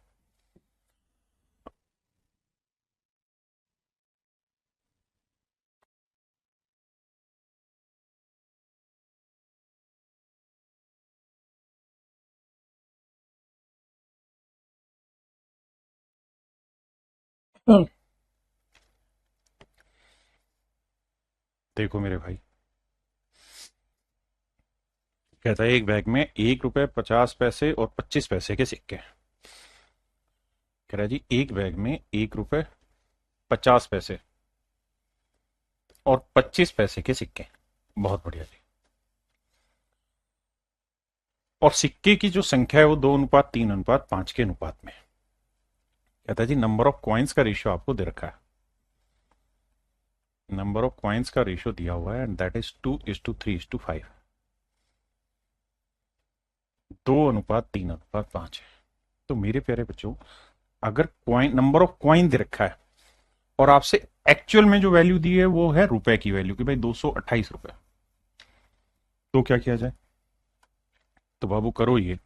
देखो मेरे भाई, कहता है एक बैग में 1 रुपए 50 पैसे और 25 पैसे के सिक्के हैं। कह रहा है जी एक बैग में 1 रुपए 50 पैसे और 25 पैसे के सिक्के हैं। बहुत बढ़िया जी। और सिक्के की जो संख्या है वो 2:3:5 के अनुपात में। कहता है जी नंबर ऑफ क्वाइंस का रेशियो आपको दे रखा है। नंबर ऑफ क्वाइंस का रेशियो दिया हुआ है एंड दैट इज 2:3:5। 2:3:5 है। तो मेरे प्यारे बच्चों, अगर क्वाइन, नंबर ऑफ क्वाइन दे रखा है और आपसे एक्चुअल में जो वैल्यू दी है वो है रुपए की वैल्यू कि भाई 228 रुपए, तो क्या किया जाए? तो बाबू करो ये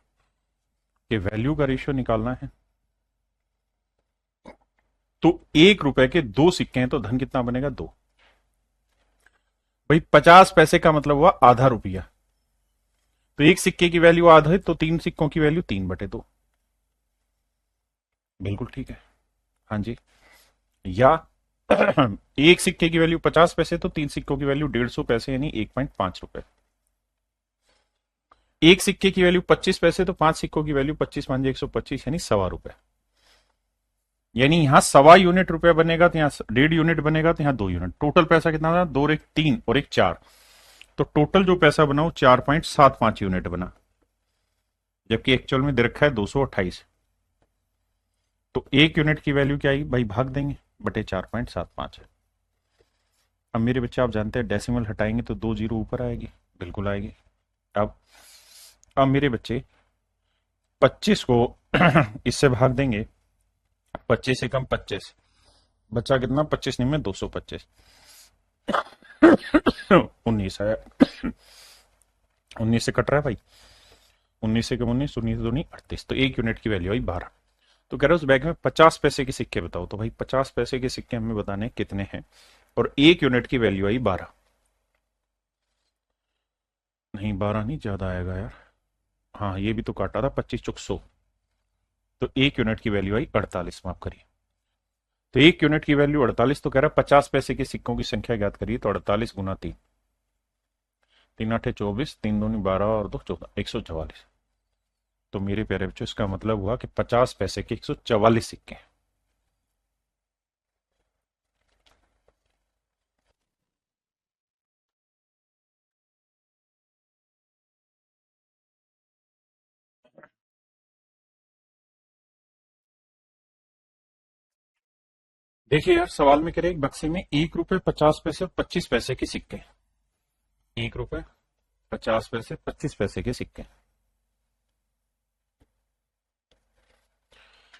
कि वैल्यू का रेशियो निकालना है। तो 1 रुपए के 2 सिक्के हैं तो धन कितना बनेगा? 2। भाई 50 पैसे का मतलब हुआ आधा रुपया, तो एक सिक्के की वैल्यू आधा है, तो 3 सिक्कों की वैल्यू 3/2। बिल्कुल ठीक है। हाँ जी। या एक सिक्के की वैल्यू 50 पैसे तो 3 सिक्कों की वैल्यू 150 पैसे यानी 1.5 रुपए। एक सिक्के की वैल्यू 25 पैसे तो 5 सिक्कों की वैल्यू 25×5 125 यानी 1.25 रुपए। यानी यहां 1.25 यूनिट रुपया बनेगा तो यहां 1.5 यूनिट बनेगा, तो यहां 2 यूनिट। टोटल पैसा कितना बना? 2 और 1 3 और 1 4। तो टोटल जो पैसा बना वो 4.75 यूनिट बना, जबकि एक्चुअल में दे रखा है 228। तो 1 यूनिट की वैल्यू क्या आएगी भाई? भाग देंगे बटे 4.75 है। अब मेरे बच्चे आप जानते हैं डेसिमल हटाएंगे तो 2 जीरो ऊपर आएगी, बिल्कुल आएगी। अब मेरे बच्चे 25 को इससे भाग देंगे 25 से कम 25, बचा कितना? 25 नहीं में 225। 19 है। 19 से कट रहा है भाई। 19 से कम 19, 19 दूनी 38, तो 1 यूनिट की वैल्यू आई 12। तो कह रहे उस बैग में 50 पैसे के सिक्के बताओ, तो भाई 50 पैसे के सिक्के हमें बताने कितने हैं, और 1 यूनिट की वैल्यू आई 12। नहीं 12 नहीं, ज्यादा आएगा यार। हाँ ये भी तो काटा था, 25 चुक 100, तो 1 यूनिट की वैल्यू आई 48, माफ करिए। तो 1 यूनिट की वैल्यू 48, तो कह रहा है 50 पैसे के सिक्कों की संख्या ज्ञात करिए, तो 48 गुना 3, 3 8 24, 3 दूनी 12 और 2 14, 144। तो मेरे प्यारे बच्चों इसका मतलब हुआ कि 50 पैसे के 144 सिक्के हैं। देखिए यार, सवाल में कह रहे एक बक्से में 1 रुपए 50 पैसे और 25 पैसे के सिक्के हैं। 1 रुपए 50 पैसे 25 पैसे के सिक्के हैं।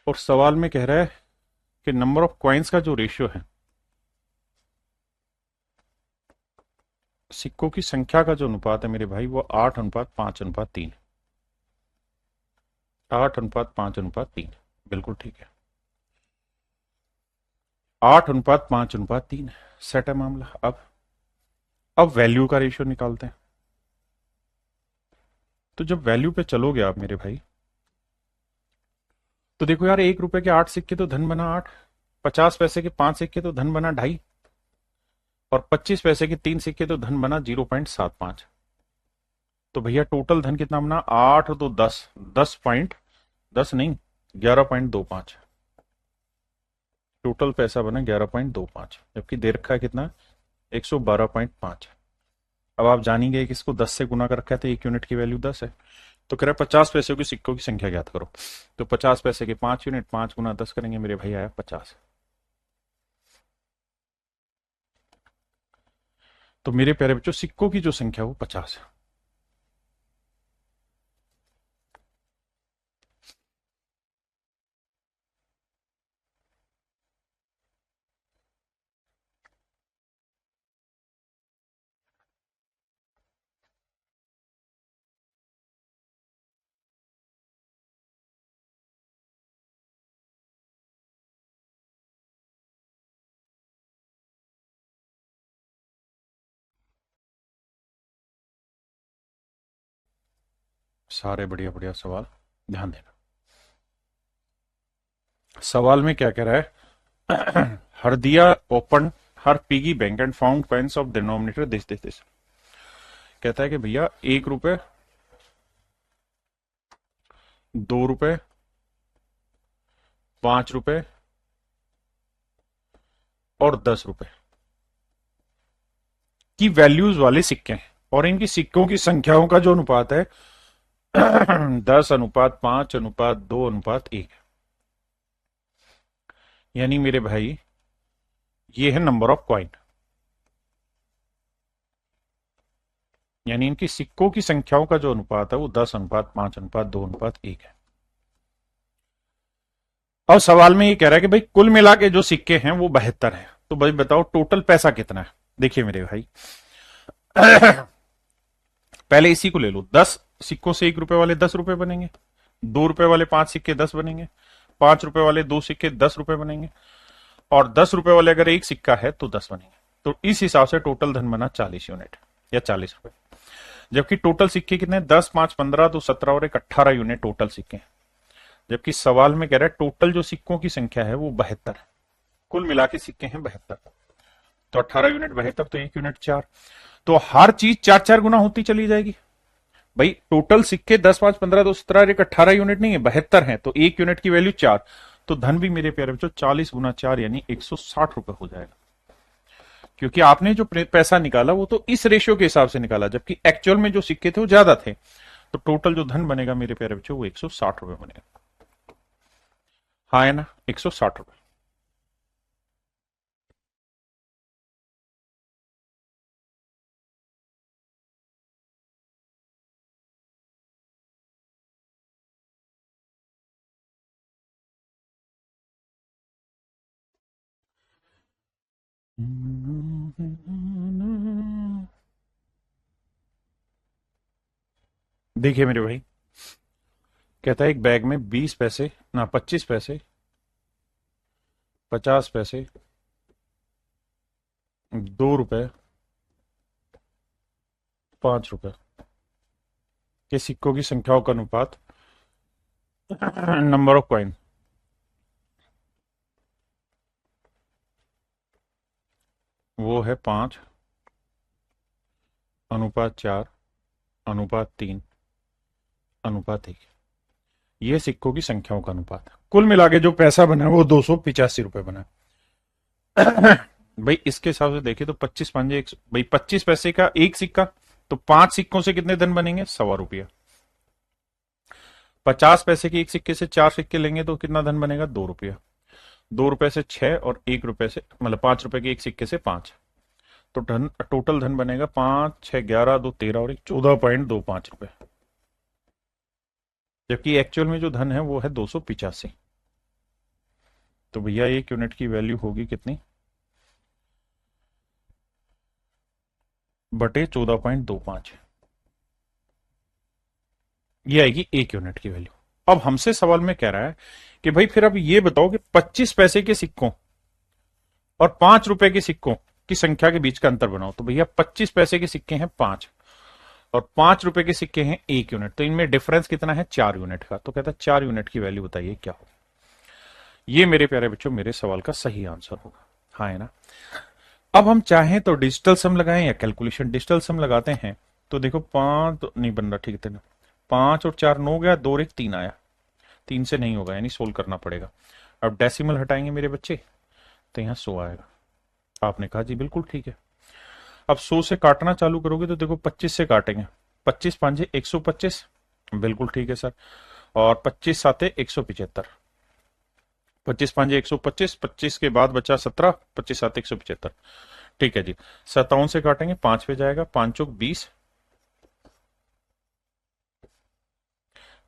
और सवाल में कह रहा है कि नंबर ऑफ कॉइन्स का जो रेशियो है, सिक्कों की संख्या का जो अनुपात है मेरे भाई, वो 8:5:3। 8:5:3, बिल्कुल ठीक है। 8:5:3 सेट है मामला। अब वैल्यू का रेशियो निकालते हैं। तो जब वैल्यू पे चलोगे आप मेरे भाई, तो देखो यार, 1 रुपए के 8 सिक्के तो धन बना 8, 50 पैसे के 5 सिक्के तो धन बना 2.5, और 25 पैसे के 3 सिक्के तो धन बना 0.75। तो भैया टोटल धन कितना बना? 8 तो 10, 10 नहीं, 11.25। टोटल पैसा बना 11.25, जबकि दे रखा है कितना? 112.5। अब आप जानेंगे कि इसको 10 से गुना कर रखा है, तो 1 यूनिट की वैल्यू 10 है। तो कह रहा है 50 पैसे की सिक्कों की संख्या ज्ञात करो। तो 50 पैसे के 5 यूनिट, 5 गुना 10 करेंगे मेरे भाई, आया 50। तो मेरे प्यारे बच्चों, सिक्कों की जो संख्या वो 50 है। सारे बढ़िया बढ़िया सवाल, ध्यान देना। सवाल में क्या कह रहा है? Hardiya open her piggy bank and found coins of denominator this. कहता है कि भैया 1 रुपए, 2 रुपए, 5 रुपए और 10 रुपए की वैल्यूज वाले सिक्के हैं, और इनकी सिक्कों की संख्याओं का जो अनुपात है 10:5:2:1। यानी मेरे भाई ये है नंबर ऑफ कॉइन, यानी इनकी सिक्कों की संख्याओं का जो अनुपात है वो 10:5:2:1 है। और सवाल में ये कह रहा है कि भाई कुल मिला के जो सिक्के हैं वो 72 है, तो भाई बताओ टोटल पैसा कितना है। देखिए मेरे भाई, पहले इसी को ले लो, 10 सिक्कों से 1 रुपए वाले 10 रुपए बनेंगे, 2 रुपए वाले 5 सिक्के 10 बनेंगे, 5 रुपए वाले 2 सिक्के 10 रुपए बनेंगे, और 10 रुपए वाले अगर एक सिक्का है तो 10 बनेंगे। तो इस हिसाब से टोटल धन बना 40 यूनिट या 40 रुपए। जबकि टोटल सिक्के कितने? 10 5 15 तो 17 और एक 18 यूनिट टोटल सिक्के हैं। जबकि सवाल में कह रहा है टोटल जो सिक्कों की संख्या है वो 72 है, कुल मिला के सिक्के हैं 72। तो 18 यूनिट 72, तो 1 यूनिट 4। तो हर चीज 4 4 गुना होती चली जाएगी। भाई टोटल सिक्के 10 5 15 2 17 एक 18 यूनिट नहीं है, 72 है, तो 1 यूनिट की वैल्यू 4। तो धन भी मेरे प्यारे बच्चों 40 गुना 4 यानी 160 रुपए हो जाएगा। क्योंकि आपने जो पैसा निकाला वो तो इस रेशियो के हिसाब से निकाला, जबकि एक्चुअल में जो सिक्के थे वो ज्यादा थे। तो टोटल जो धन बनेगा मेरे प्यारे बच्चों वो 160 रुपए बनेगा। हाँ है ना, 160 रुपए। देखिए मेरे भाई, कहता है एक बैग में 20 पैसे, ना 25 पैसे, 50 पैसे, 2 रुपए, 5 रुपए के सिक्कों की संख्याओं का अनुपात, नंबर ऑफ कॉइन, वो है 5:4, अनुपात 3:1। ये सिक्कों की संख्याओं का अनुपात। कुल मिला के जो पैसा बना है वो 285 रुपए बना है। भाई इसके हिसाब से देखें तो 25 5 भाई 25 पैसे का एक सिक्का, तो 5 सिक्कों से कितने धन बनेंगे? ₹1.25। 50 पैसे के एक सिक्के से 4 सिक्के लेंगे तो कितना धन बनेगा? ₹2। 2 रुपए से 6 और 1 रुपए से मतलब 5 रुपए के एक सिक्के से 5, तो धन टोटल धन बनेगा 5 6 11 2 13 और 14.25 रुपए। जबकि एक्चुअल में जो धन है वो है 285। तो भैया एक यूनिट की वैल्यू होगी कितनी? बटे 14.25, ये आएगी एक यूनिट की वैल्यू। अब हमसे सवाल में कह रहा है कि भाई फिर अब ये बताओ कि 25 पैसे के सिक्कों और 5 रुपए के सिक्कों की संख्या के बीच का अंतर बनाओ। तो भैया 25 पैसे के सिक्के हैं 5 और 5 रुपए के सिक्के हैं 1 यूनिट, तो इनमें डिफरेंस कितना है? 4 यूनिट का। तो कहता है 4 यूनिट की वैल्यू बताइए क्या हो। ये मेरे प्यारे बच्चों मेरे सवाल का सही आंसर होगा, हाँ है ना। अब हम चाहें तो डिजिटल सम लगाएं या कैलकुलेशन। डिजिटल सम लगाते हैं तो देखो 5 तो नहीं बन रहा, ठीक है, 5 और 4 9 गया, 2 और 1 3 आया, 3 से नहीं होगा यानी सोल्व करना पड़ेगा। अब डेसिमल हटाएंगे मेरे बच्चे तो यहाँ 100 आएगा। आपने कहा जी बिल्कुल ठीक है। अब 100 से काटना चालू करोगे तो देखो 25 से काटेंगे, 25 5 125, बिल्कुल ठीक है सर। और 25 7 175, 25 5 125, 25 के बाद बचा 17, 25 7 175, ठीक है जी। 57 से काटेंगे, 5 पे जाएगा, 5 चौक 20,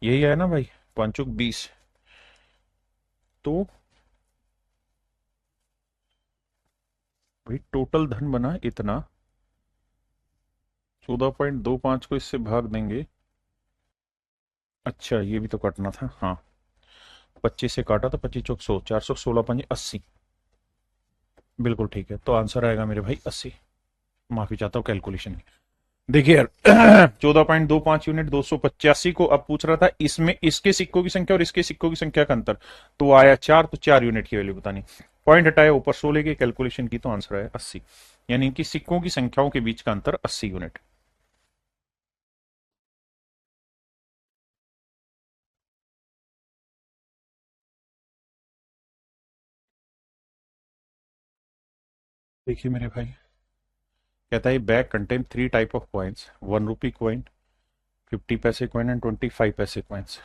यही है ना भाई, 5 चौक 20। तो भाई टोटल धन बना इतना, 14.25 को इससे भाग देंगे। अच्छा ये भी तो काटना था, हाँ 25 से काटा तो 25 चौक 100, 416 5 80, बिल्कुल ठीक है। तो आंसर आएगा मेरे भाई 80। माफी चाहता हूँ कैलकुलेशन की। देखिए यार 14.25 यूनिट 285 को अब पूछ रहा था इसमें इसके सिक्कों की संख्या और इसके सिक्कों की संख्या का अंतर, तो आया 4, तो 4 यूनिट की वैल्यू बतानी। पॉइंट हटाया, ऊपर 16 की कैलकुलेशन की तो आंसर आया 80, यानी कि सिक्कों की संख्याओं के बीच का अंतर 80 यूनिट। देखिए मेरे भाई, कहता है bag contain 3 type of coins, 1 rupee coin, 50 पैसे कॉइन एंड 25 पैसे कॉइन्स।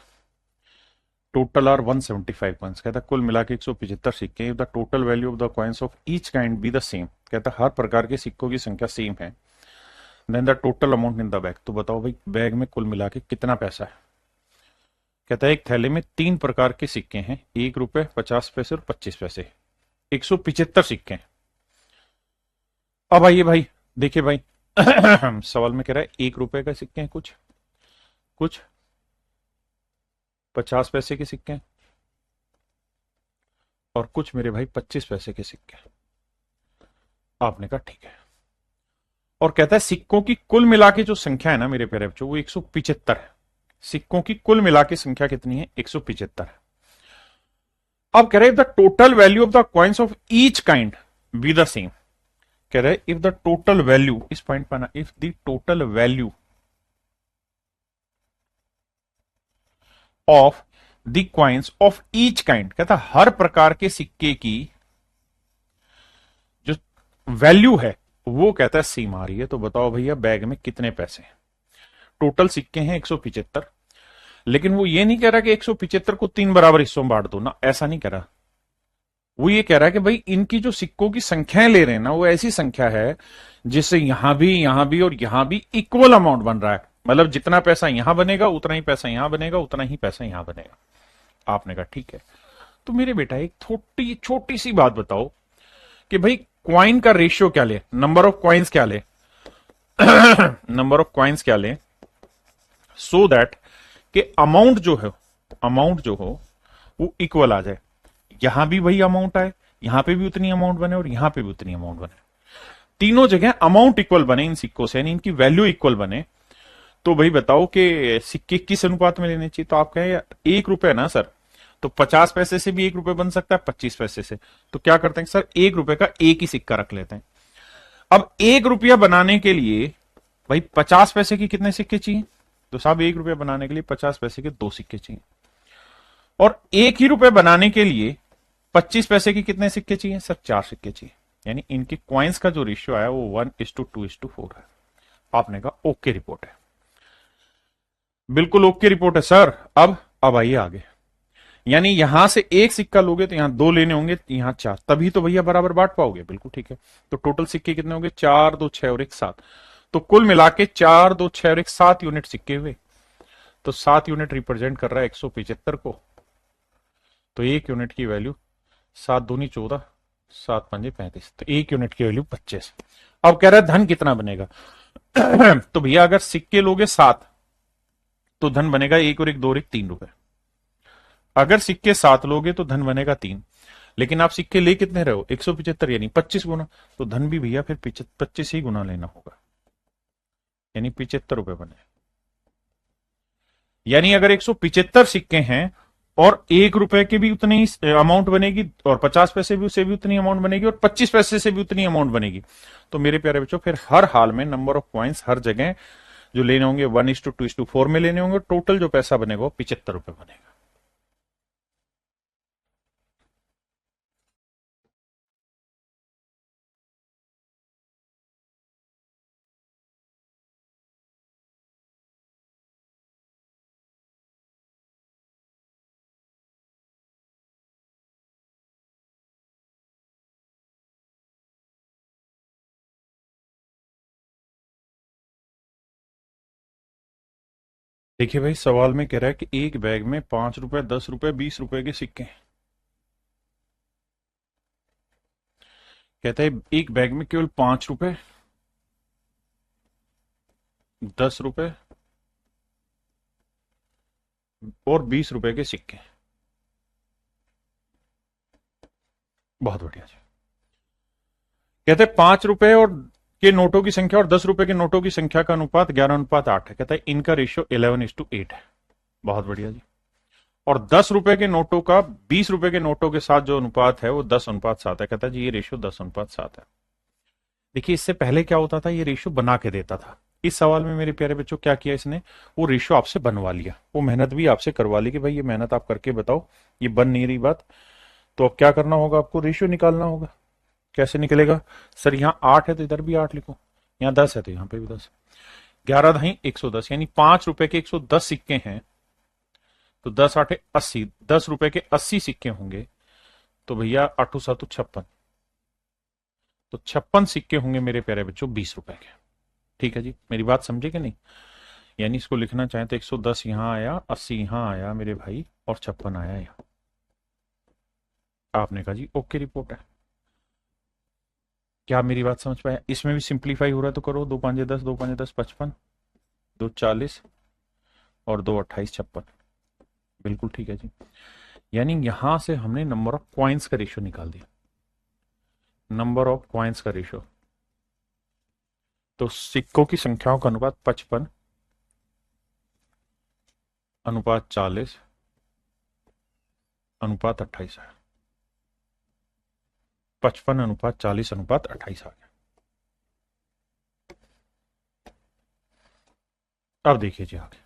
Total are 175 coins. कहता है कुल मिला के 175 सिक्के। If the total value of the coins of each kind be the same, कहता है हर प्रकार के सिक्कों की संख्या सेम है, then the total amount in the bag. तो बताओ भाई बैग में कुल मिला के कितना पैसा है। कहता है एक थैले में 3 प्रकार के सिक्के हैं, 1 रुपए, 50 पैसे और 25 पैसे, 175 सिक्के हैं। अब आइए भाई, देखिए भाई सवाल में कह रहा है 1 रुपए का सिक्के हैं कुछ, कुछ 50 पैसे के सिक्के हैं और कुछ मेरे भाई 25 पैसे के सिक्के हैं। आपने कहा ठीक है। और कहता है सिक्कों की कुल मिला के जो संख्या है ना मेरे प्यारे बच्चों वो 175 है। सिक्कों की कुल मिला के संख्या कितनी है? 175 है। अब कह रहे if the total value of the coins of each kind be the same. कह रहे इफ द टोटल वैल्यू, इस पॉइंट पर ना, if the total value of the coins of each kind, कहता हर प्रकार के सिक्के की जो वैल्यू है वो कहता है सेम आ रही है। तो बताओ भैया बैग में कितने पैसे हैं। टोटल सिक्के हैं 175, लेकिन वो ये नहीं कह रहा कि 175 को 3 बराबर हिस्सों में बांट दो ना, ऐसा नहीं कह रहा। वो ये कह रहा है कि भाई इनकी जो सिक्कों की संख्याएं ले रहे हैं ना वो ऐसी संख्या है जिससे यहां भी और यहां भी इक्वल अमाउंट बन रहा है। मतलब जितना पैसा यहां बनेगा उतना ही पैसा यहां बनेगा, उतना ही पैसा यहां बनेगा। आपने कहा ठीक है। तो मेरे बेटा एक छोटी छोटी सी बात बताओ कि भाई क्वाइन का रेशियो क्या ले, नंबर ऑफ क्वाइंस क्या ले, नंबर ऑफ क्वाइंस क्या ले, सो दैट कि अमाउंट जो हो वो इक्वल आ जाए, यहां भी वही अमाउंट आए, यहां पे भी उतनी अमाउंट बने और यहां पे भी उतनी अमाउंट बने, तीनों जगह अमाउंट इक्वल बने इन सिक्कों से, यानी इनकी वैल्यू इक्वल बने। तो भाई बताओ कि सिक्के किस अनुपात में लेने चाहिए। तो आप कहें यार 1 रुपए ना सर, तो 50 पैसे से भी 1 रुपए बन सकता है, 25 पैसे से। तो क्या करते हैं सर, 1 रुपए का एक ही सिक्का रख लेते हैं। अब 1 रुपया बनाने के लिए भाई 50 पैसे के कितने सिक्के चाहिए, तो साहब 1 रुपया बनाने के लिए 50 पैसे के 2 सिक्के चाहिए। और 1 ही रुपए बनाने के लिए 25 पैसे के कितने सिक्के चाहिए सर, 4 सिक्के चाहिए। यानी इनके क्वाइंस का जो रेशियो आया वो 1:2:4 है। आपने कहा ओके रिपोर्ट है, बिल्कुल ओके रिपोर्ट है सर। अब आइए आगे, यानी यहां से एक सिक्का लोगे तो यहां 2 लेने होंगे, यहां 4, तभी तो भैया बराबर बांट पाओगे। बिल्कुल ठीक है। तो टोटल सिक्के कितने होंगे, 4, 2, 6 और 1, 7। तो कुल मिला के 4, 2, 6 और 1, 7 यूनिट सिक्के हुए। तो 7 यूनिट रिप्रेजेंट कर रहा है 175 को। तो 1 यूनिट की वैल्यू 7 दूनी 14, 7 पंजे 35, तो 1 यूनिट की वैल्यू 25। अब कह रहा है धन कितना बनेगा। तो भैया अगर सिक्के लोगे 7 तो धन बनेगा 1 और 1 2 और 1 3 रुपए। अगर सिक्के 7 लोगे तो धन बनेगा 3, लेकिन आप सिक्के ले कितने रहे हो, 175, यानी 25 गुना। तो धन भी भैया फिर 25 ही गुना लेना होगा, यानी 75 रुपए बने। यानी अगर 175 सिक्के हैं और 1 रुपए के भी उतनी ही अमाउंट बनेगी, और 50 पैसे भी उससे भी उतनी अमाउंट बनेगी, और 25 पैसे से भी उतनी अमाउंट बनेगी। तो मेरे प्यारे बच्चों फिर हर हाल में नंबर ऑफ पॉइंट्स हर जगह जो लेने होंगे 1:2:4 में लेने होंगे। टोटल जो पैसा बनेगा वो 75 रुपए बनेगा। देखिए भाई सवाल में कह रहा है कि एक बैग में 5 रुपए, 10 रुपए, 20 रुपए के सिक्के हैं। कहता है एक बैग में केवल 5 रुपए, 10 रुपए और 20 रुपए के सिक्के हैं। बहुत बढ़िया जी। कहते हैं 5 रुपए और के नोटों की संख्या और 10 रुपए के नोटों की संख्या का अनुपात 11:8 है। कहता है इनका रेशियो 11:8 है। बहुत बढ़िया जी। और 10 रुपए के नोटों का 20 रुपए के नोटों के साथ जो अनुपात है वो 10:7 है। कहता है जी ये रेशियो 10:7 है। देखिए इससे पहले क्या होता था, ये रेशियो बना के देता था। इस सवाल में मेरे प्यारे बच्चों क्या किया इसने, वो रेशियो आपसे बनवा लिया, वो मेहनत भी आपसे करवा ली कि भाई ये मेहनत आप करके बताओ, ये बन नहीं रही बात। तो अब क्या करना होगा, आपको रेशियो निकालना होगा। कैसे निकलेगा सर, यहाँ 8 है तो इधर भी 8 लिखो, यहाँ 10 है तो यहाँ पे भी 10। 11 दही 110, यानी 5 रुपए के 110 सिक्के हैं। तो 10 8 80, 10 रुपए के 80 सिक्के होंगे। तो भैया 8 7 56, तो 56 सिक्के होंगे मेरे प्यारे बच्चों 20 रुपए के। ठीक है जी, मेरी बात समझे कि नहीं। यानी इसको लिखना चाहें तो 110 यहां आया, 80 यहां आया मेरे भाई, और 56 आया यहाँ। आपने कहा जी ओके रिपोर्ट है। क्या आप मेरी बात समझ पाए। इसमें भी सिंप्लीफाई हो रहा है तो करो, 2 5 10, 2 5 10 55, 2 40 और 2 28 56। बिल्कुल ठीक है जी। यानी यहां से हमने नंबर ऑफ क्वाइंस का रेशियो निकाल दिया, नंबर ऑफ क्वाइंस का रेशियो। तो सिक्कों की संख्याओं का अनुपात 55 अनुपात 40 अनुपात 28 है। 55 अनुपात 40 अनुपात 28 आ गया। अब देखिए जी आगे।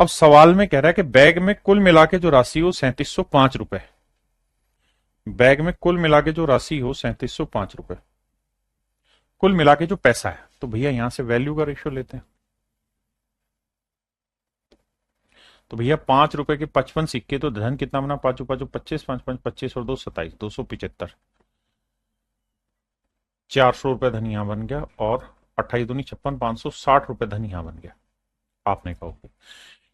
अब सवाल में कह रहा है कि बैग में कुल मिला के जो राशि हो 3705 रुपए, बैग में कुल मिला के जो राशि हो 3705 रुपए, कुल मिला के जो पैसा है। तो भैया यहां से वैल्यू का रेशियो लेते हैं। तो भैया 5 रुपए के 55 सिक्के, तो धन कितना बना, 5 5 25, 5 5 25 और 2 27, 275। 400 रुपए धन यहां बन गया, और 28 दूनी 56, 560 रुपए धन यहां बन गया। आपने कहा ओके।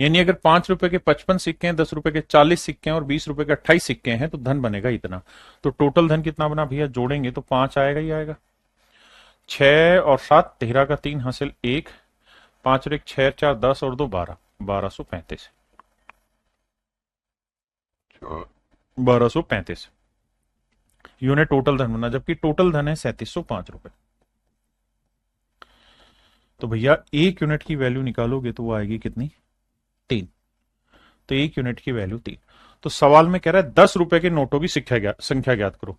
यानी अगर 5 रुपए के 55 सिक्के हैं, 10 रुपए के 40 सिक्के हैं और 20 रुपए के 28 सिक्के हैं तो धन बनेगा इतना। तो टोटल धन कितना बना भैया, जोड़ेंगे तो 5 आएगा ही आएगा। 6 और 7, 13 का 3 हासिल 1, 5 और 1 6, 4 10 और 2 12, 1235। 1235 यूनिट टोटल धन बना, जबकि टोटल धन है 3705 रुपए। तो भैया 1 यूनिट की वैल्यू निकालोगे तो वो आएगी कितनी, 3। तो 1 यूनिट की वैल्यू 3। तो सवाल में कह रहा है 10 रुपए के नोटों की संख्या ज्ञात करो।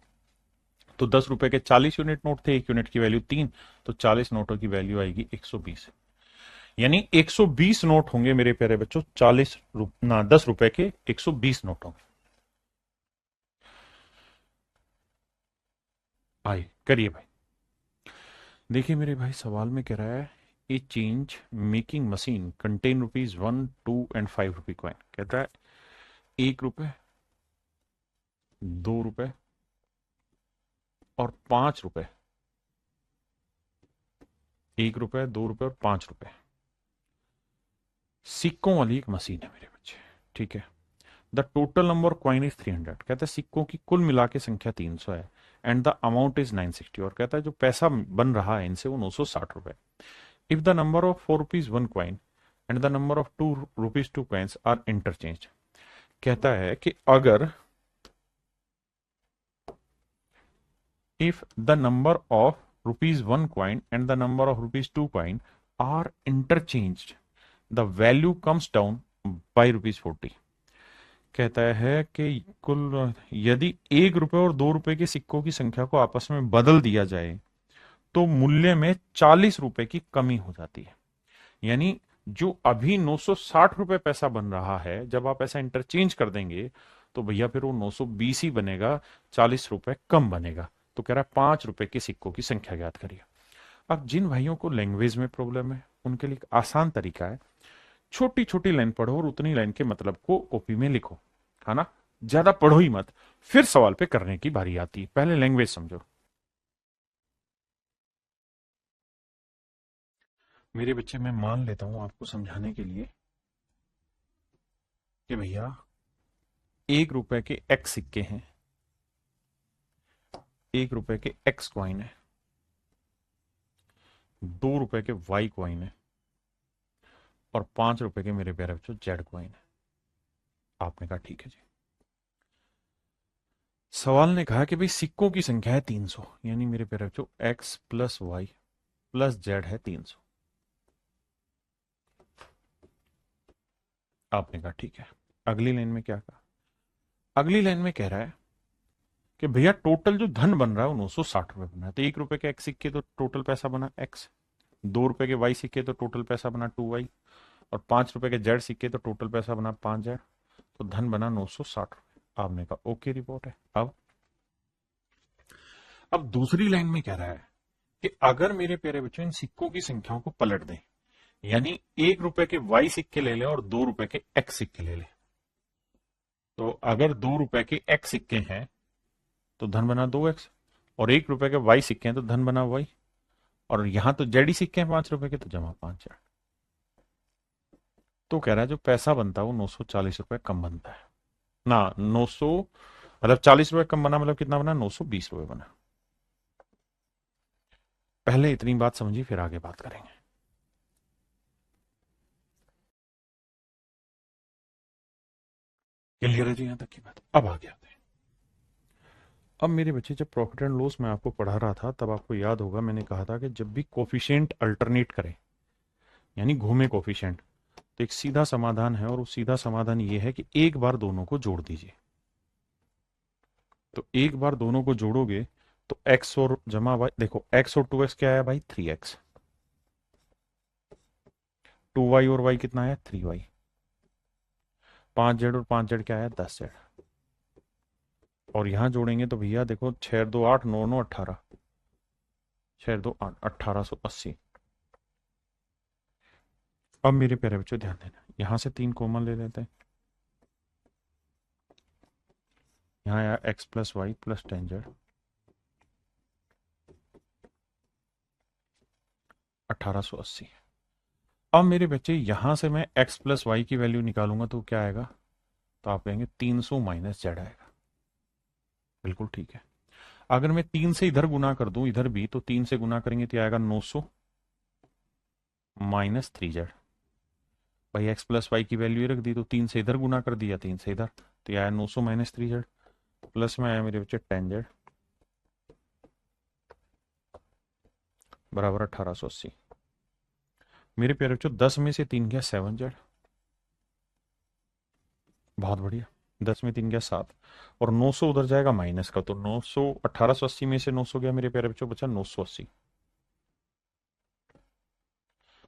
तो 10 रुपए के 40 यूनिट नोट थे, 1 यूनिट की वैल्यू 3, तो 40 नोटों की वैल्यू आएगी 120। यानी 120 नोट होंगे मेरे प्यारे बच्चों, 10 रुपए के 120 नोट होंगे। आइए करिए भाई। देखिए मेरे भाई, सवाल में कह रहा है ए change making machine contain ₹1, 2 and 5 rupee coin. कहता है 1 रुपए, 2 रुपए और 5 रुपए। 1 रुपए, 2 रुपए और 5 रुपए सिक्कों वाली एक मशीन है मेरे बच्चे। ठीक है। The total number coin is 300। कहता है सिक्कों की कुल मिला के संख्या 300 है एंड द अमाउंट इज 960। और कहता है जो पैसा बन रहा है इनसे वो 960 रुपए। If the number of 4 rupees 1 coin and the number of 2 rupees 2 coins are interchange. कहता है कि अगर if the number of ₹1 coin and the number of ₹2 coin are interchanged, the value comes down by ₹40। कहता है कि कुल यदि 1 रुपए और 2 रुपए के सिक्कों की संख्या को आपस में बदल दिया जाए तो मूल्य में 40 रुपए की कमी हो जाती है। यानी जो अभी 960 रुपए पैसा बन रहा है, जब आप ऐसा इंटरचेंज कर देंगे तो भैया फिर वो 920 ही बनेगा, 40 रुपए कम बनेगा। तो कह रहा है 5 रुपए के सिक्कों की संख्या ज्ञात करिए। अब जिन भाइयों को लैंग्वेज में प्रॉब्लम है उनके लिए एक आसान तरीका है, छोटी छोटी लाइन पढ़ो और उतनी लाइन के मतलब को कॉपी में लिखो, है ना। ज्यादा पढ़ो ही मत, फिर सवाल पे करने की बारी आती है। पहले लैंग्वेज समझो मेरे बच्चे। मैं मान लेता हूं आपको समझाने के लिए कि भैया 1 रुपए के एक्स सिक्के हैं, 1 रुपए के एक्स क्वाइन है, 2 रुपए के वाई क्वाइन है और 5 रुपए के मेरे प्यारे बच्चों जेड क्वाइन है। आपने कहा ठीक है जी। सवाल ने कहा कि भाई सिक्कों की संख्या है 300, यानी मेरे प्यारे बच्चों x plus y plus z है 300। आपने कहा ठीक है। अगली लाइन में क्या कहा, अगली लाइन में कह रहा है कि भैया टोटल जो धन बन रहा है वो 960 रुपए बना है। तो 1 रुपए के एक्स सिक्के तो टोटल पैसा बना एक्स, 2 रुपए के वाई सिक्के तो टोटल पैसा बना 2 वाई और 5 रुपए के जेड सिक्के तो टोटल पैसा बना 5 जेड। तो धन बना 960 रुपए। आपने कहा ओके रिपोर्ट है। अब दूसरी लाइन में कह रहा है कि अगर मेरे प्यारे बच्चों इन सिक्कों की संख्याओं को पलट दें, यानी 1 रुपए के वाई सिक्के ले लें और 2 रुपए के एक्स सिक्के ले लें। तो अगर 2 रुपए के एक्स सिक्के हैं तो धन बना 2x, और 1 रुपए के वाई सिक्के हैं तो धन बना वाई, और यहां तो जेडी सिक्के हैं 5 रुपए के तो जमा 5 जेड। तो कह रहा है जो पैसा बनता है वो 940 रुपए कम बनता है ना। 900 मतलब 40 रुपए कम बना, मतलब कितना बना, 920 रुपए बना। पहले इतनी बात समझिए फिर आगे बात करेंगे। क्लियर है जी यहां तक की बात। अब आगे आते हैं। अब मेरे बच्चे जब प्रॉफिट एंड लॉस मैं आपको पढ़ा रहा था तब आपको याद होगा मैंने कहा था कि जब भी कोफिशिएंट अल्टरनेट करें, यानी घूमे कोफिशिएंट, तो एक सीधा समाधान है और वो सीधा समाधान ये है कि एक बार दोनों को जोड़ दीजिए। तो एक बार दोनों को जोड़ोगे तो x और जमा y, देखो x और 2x क्या है भाई, 3x। 2y और y कितना है, 3y। 5z और 5z क्या है, 10z। और यहां जोड़ेंगे तो भैया देखो 6 2 8 9 9 18, 6 2 8 1880। अब मेरे प्यारे बच्चों ध्यान देना, यहां से 3 कॉमन ले लेते हैं। यहाँ आया x plus y plus 10z 1880। अब मेरे बच्चे यहां से मैं x प्लस वाई की वैल्यू निकालूंगा तो क्या आएगा, तो आप कहेंगे 300 माइनस जेड आएगा। बिल्कुल ठीक है। अगर मैं 3 से इधर गुना कर दूं, इधर भी, तो 3 से गुना करेंगे तो आएगा 900 माइनस 3 जेड। भाई x प्लस वाई की वैल्यू रख दी, तो 3 से इधर गुना कर दिया, 3 से इधर, तो आया 900 माइनस 3 जेड, प्लस में आया मेरे बच्चे 10 जेड बराबर 1880। मेरे प्यारे बच्चों 10 में से 3 गया 7 जेड। बहुत बढ़िया। 10 में 3 गया 7, और 900 उधर जाएगा माइनस का, तो 900, 1880 में से 900 गया मेरे प्यारे बच्चों, बचा 980।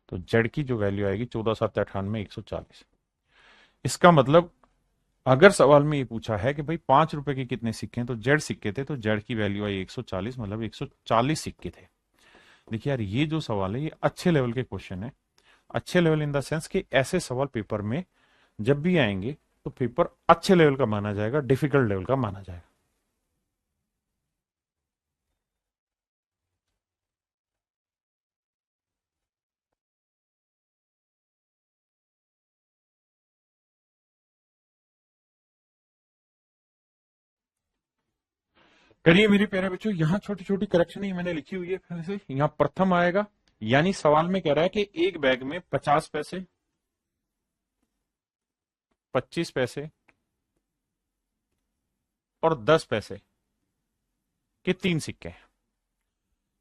तो जेड की जो वैल्यू आएगी 14 7 98 140। इसका मतलब अगर सवाल में ये पूछा है कि भाई 5 रुपए के कितने सिक्के हैं, तो जेड सिक्के थे, तो जेड की वैल्यू आई 140, मतलब 140 सिक्के थे। देखिए यार, ये जो सवाल है ये अच्छे लेवल के क्वेश्चन है। अच्छे लेवल इन द सेंस कि ऐसे सवाल पेपर में जब भी आएंगे तो पेपर अच्छे लेवल का माना जाएगा, डिफिकल्ट लेवल का माना जाएगा। करिए मेरे प्यारे बच्चों, यहाँ छोटी छोटी करेक्शन ही मैंने लिखी हुई है। फिर से यहाँ प्रथम आएगा, यानी सवाल में कह रहा है कि एक बैग में 50 पैसे, 25 पैसे और 10 पैसे के 3 सिक्के हैं।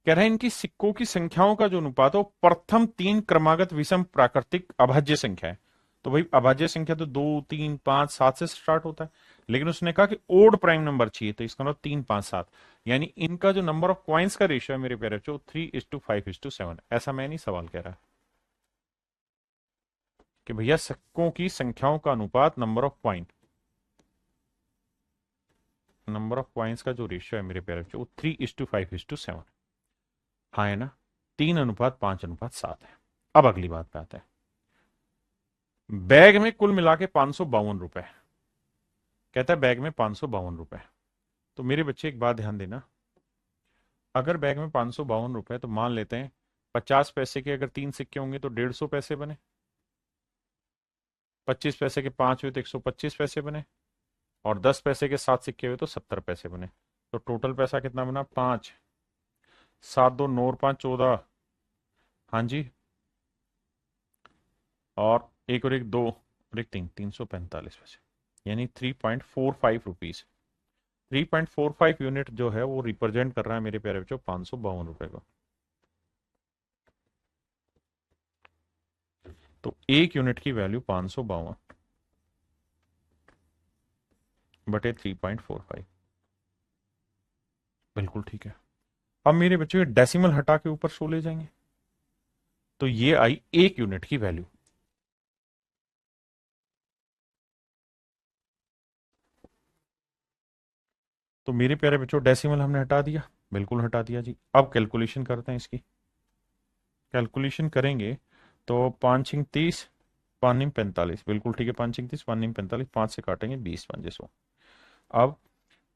कह रहे हैं इनकी सिक्कों की संख्याओं का जो अनुपात है वो प्रथम 3 क्रमागत विषम प्राकृतिक अभाज्य संख्या है। तो भाई अभाज्य संख्या तो 2 3 5 7 से स्टार्ट होता है, लेकिन उसने कहा कि ओड प्राइम नंबर चाहिए, तो इसका मतलब 3 5 7, यानी इनका जो नंबर ऑफ कॉइन्स का रेशियो है मेरे प्यारे बच्चों 3:5:7। ऐसा मैं नहीं सवाल कह रहा कि भैया सिक्कों की संख्याओं का अनुपात number of coin, number of coins का जो रेशियो है मेरे प्यारे बच्चों वो 3:5:7। हाँ है ना, 3:5:7 है। अब अगली बात पे आता है। बैग में कुल मिला के 552 रुपए, कहता है बैग में 552 रुपए। तो मेरे बच्चे एक बात ध्यान देना, अगर बैग में 552 रुपए, तो मान लेते हैं 50 पैसे के अगर 3 सिक्के होंगे तो 150 पैसे बने, 25 पैसे के 5 हुए तो 125 पैसे बने, और 10 पैसे के 7 सिक्के हुए तो 70 पैसे बने। तो टोटल पैसा कितना बना, 5, 7 2 9 और 5 14। हाँ जी, और एक और एक 2 और एक 3, 345 पैसे, यानी 3.45 रुपीज। 3.45 यूनिट जो है वो रिप्रेजेंट कर रहा है मेरे प्यारे बच्चों 552 रुपए को। तो एक यूनिट की वैल्यू 552/3.45। बिल्कुल ठीक है। अब मेरे बच्चों ये डेसिमल हटा के ऊपर 100 ले जाएंगे, तो ये आई एक यूनिट की वैल्यू। तो मेरे प्यारे बच्चों डेसिमल हमने हटा दिया, बिल्कुल हटा दिया जी। अब कैलकुलेशन करते हैं इसकी। कैलकुलेशन करेंगे तो 5×30, 5×45, बिल्कुल ठीक है, 5×30, 5×45, 5 से काटेंगे 20×5 100। अब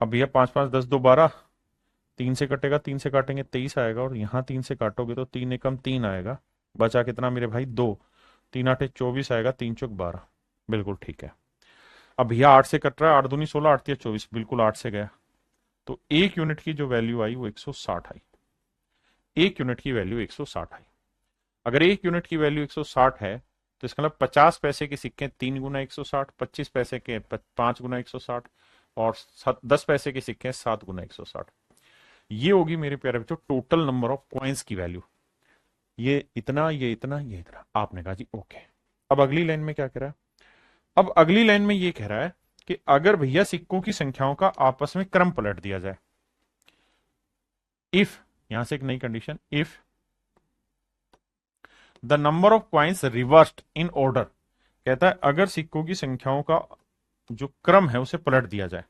भैया 5 5 10 2 12, 3 से कटेगा, 3 से काटेंगे 23 आएगा, और यहाँ 3 से काटोगे तो 3 एकम 3 आएगा, बचा कितना मेरे भाई 2, 3 8 24 आएगा, 3 चौक 12। बिल्कुल ठीक है। अब भैया 8 से कट रहा है, 8 दूनी 16, 8 3 24, बिल्कुल 8 से गया। तो एक यूनिट की जो वैल्यू आई वो 160 आई। एक यूनिट की वैल्यू 160 आई। अगर एक यूनिट की वैल्यू 160 है, तो इसका मतलब 50 पैसे के सिक्के 3 × 160, 25 पैसे के 5 × 160, और 10 पैसे के सिक्के 7 × 160। ये होगी मेरे प्यारे बच्चों टोटल नंबर ऑफ कॉइन्स की वैल्यू। ये इतना, ये इतना, ये इतना। आपने कहा जी ओके। अब अगली लाइन में क्या कह रहा है, अब अगली लाइन में ये कह रहा है कि अगर भैया सिक्कों की संख्याओं का आपस में क्रम पलट दिया जाए, इफ, यहां से एक नई condition, if the number of coins reversed in order, कहता है अगर सिक्कों की संख्याओं का जो क्रम है उसे पलट दिया जाए,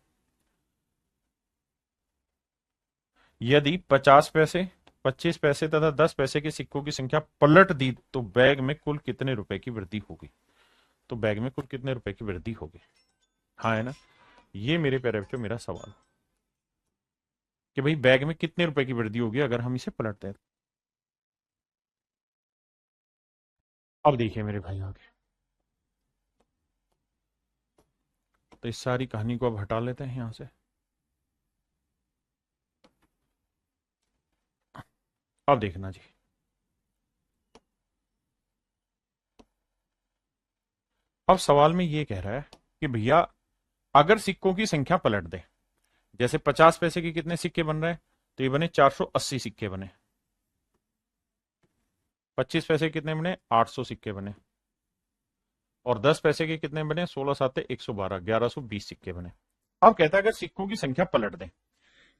यदि 50 पैसे, 25 पैसे तथा 10 पैसे के सिक्कों की संख्या पलट दी, तो बैग में कुल कितने रुपए की वृद्धि होगी। तो बैग में कुल कितने रुपए की वृद्धि होगी। हाँ है ना, ये मेरे प्यारे बच्चों मेरा सवाल कि भाई बैग में कितने रुपए की वृद्धि होगी अगर हम इसे पलटते हैं। अब देखिए मेरे भाई आगे, तो इस सारी कहानी को अब हटा लेते हैं यहां से। अब देखना जी, अब सवाल में ये कह रहा है कि भैया अगर सिक्कों की संख्या पलट दे, जैसे 50 पैसे के कितने सिक्के बन रहे हैं, तो ये बने 480 सिक्के बने। 25 पैसे के कितने बने, 800 सिक्के बने। और 10 पैसे के कितने बने, 16 7 112, 1120 सिक्के बने। अब कहता है अगर सिक्कों की संख्या पलट दे,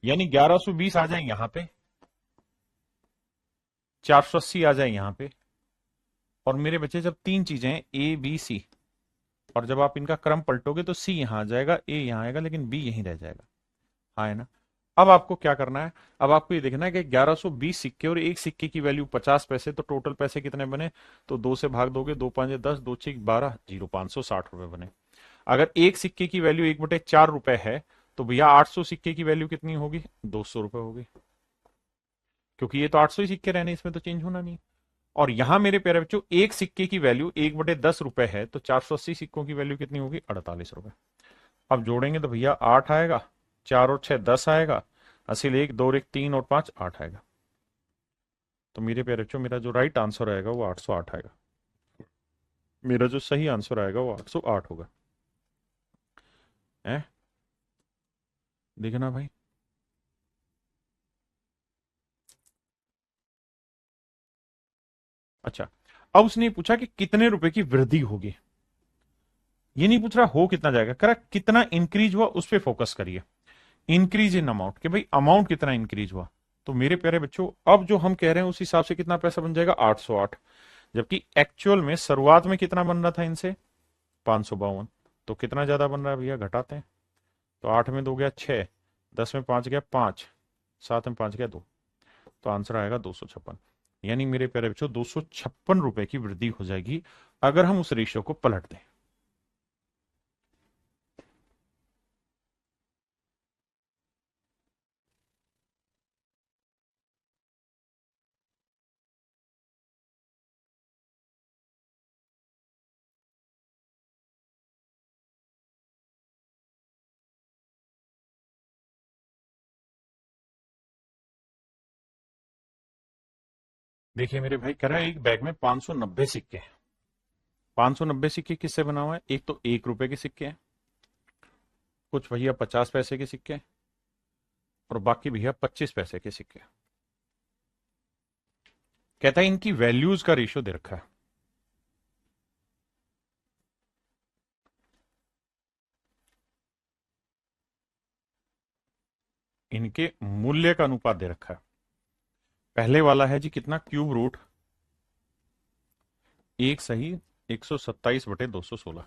यानी 1120 आ जाए यहां पे, 480 आ जाए यहां पे, और मेरे बच्चे जब तीन चीजें हैं ए बी सी, और जब आप इनका क्रम पलटोगे तो सी यहां आ जाएगा, ए यहां आएगा, लेकिन बी यहीं रह जाएगा। हाँ है ना। अब आपको क्या करना है, अब आपको ये देखना है कि 1120 सिक्के और एक सिक्के की वैल्यू 50 पैसे, तो टोटल पैसे कितने बने, तो दो से भाग दोगे, 2 5 10, 2 6 12, 0560 रुपए बने। अगर एक सिक्के की वैल्यू 1/4 रुपए है, तो भैया 800 सिक्के की वैल्यू कितनी होगी, 200 रुपए होगी, क्योंकि ये तो 800 ही सिक्के रहने, इसमें तो चेंज होना नहीं। और यहां मेरे प्यारे बच्चों एक सिक्के की वैल्यू 1/10 रुपए है, तो 480 सिक्कों की वैल्यू कितनी होगी, 48 रुपए। अब जोड़ेंगे तो भैया 8 आएगा, 4 और 6 10 आएगा, असिल 1 2 1 3 और 5 8 आएगा। तो मेरे प्यारे बच्चों मेरा जो राइट आंसर आएगा वो 808 आएगा। मेरा जो सही आंसर आएगा वो 808 होगा। है, देखना भाई। अच्छा, अब उसने पूछा कि कितने रुपए की वृद्धि होगी, ये नहीं पूछ रहा हो कितना जाएगा, कह रहा कितना इंक्रीज हुआ उस पर फोकस करिए। इंक्रीज इन अमाउंट, कि भाई अमाउंट कितना इंक्रीज हुआ। तो मेरे प्यारे बच्चों अब जो हम कह रहे हैं उस हिसाब से कितना पैसा बन जाएगा, 808। जबकि एक्चुअल में शुरुआत में कितना बन रहा था इनसे, 552। तो कितना ज्यादा बन रहा है भैया, घटाते हैं। तो 8 में 2 गया 6, 10 में 5 गया 5, 7 में 5 गया 2, तो आंसर आएगा 256। यानी मेरे प्यारे बच्चों 256 रुपए की वृद्धि हो जाएगी अगर हम उस रेशियो को पलट दें। देखिए मेरे भाई, कह रहा है एक बैग में 590 सिक्के हैं। 590 सिक्के किससे बना हुआ है, एक तो 1 रुपए के सिक्के हैं, कुछ भैया 50 पैसे के सिक्के हैं, और बाकी भैया 25 पैसे के सिक्के। कहता है इनकी वैल्यूज का रेशियो दे रखा है। इनके मूल्य का अनुपात दे रखा है। पहले वाला है जी कितना, क्यूब रूट एक सही 127/216।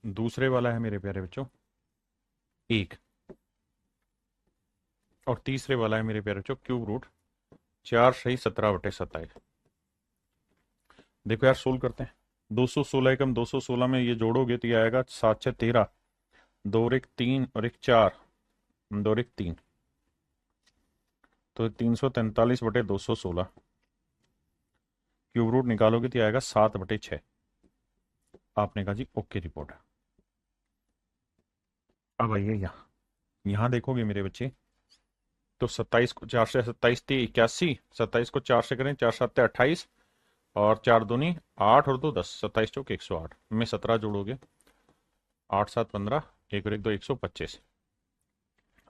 दूसरे वाला है मेरे प्यारे बच्चों एक, और तीसरे वाला है मेरे प्यारे बच्चों क्यूब रूट 4 सही 17/27। देखो यार सोल्व करते हैं। 216 एकम 216 में ये जोड़ोगे तो ये आएगा 7 6 13, 2 और 1 3 और 1 4, 2 और 1 3, तो 343/216। क्यूब रूट निकालोगे तो ये आएगा 7/6। आपने कहा जी ओके रिपोर्ट। अब आइए यहाँ, यहाँ देखोगे मेरे बच्चे, तो 27 को 4 से 27 × 81, 27 को 4 से करें, 4 7 28, और 4 दूनी 8 और 2 10, 27 × 108 में 17 जोड़ोगे, 8 7 15, 1 और 1 2 125।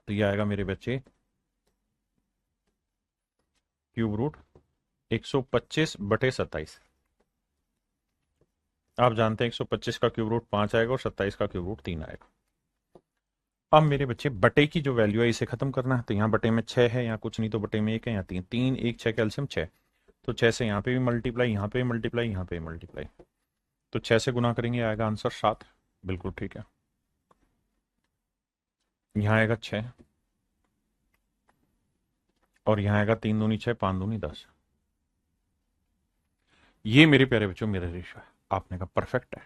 तो ये आएगा मेरे बच्चे क्यूब रूट 125/27। आप जानते हैं 125 का क्यूब रूट 5 आएगा और 27 का क्यूब रूट 3 आएगा। अब मेरे बच्चे बटे की जो वैल्यू है इसे खत्म करना है, तो यहाँ बटे में 6 है, यहाँ कुछ नहीं, तो बटे में 1 है, यहाँ 3 3 1 6 कैल्शियम 6, तो 6 से यहाँ पे भी मल्टीप्लाई, यहाँ पे भी मल्टीप्लाई, यहाँ पे भी मल्टीप्लाई, तो 6 से गुना करेंगे आएगा आंसर 7। बिल्कुल ठीक है। यहाँ आएगा 6, और यहाँ आएगा 3 दूनी 6, 5 दूनी 10। ये मेरे प्यारे बच्चों मेरा रेशो है। आपने कहा परफेक्ट है।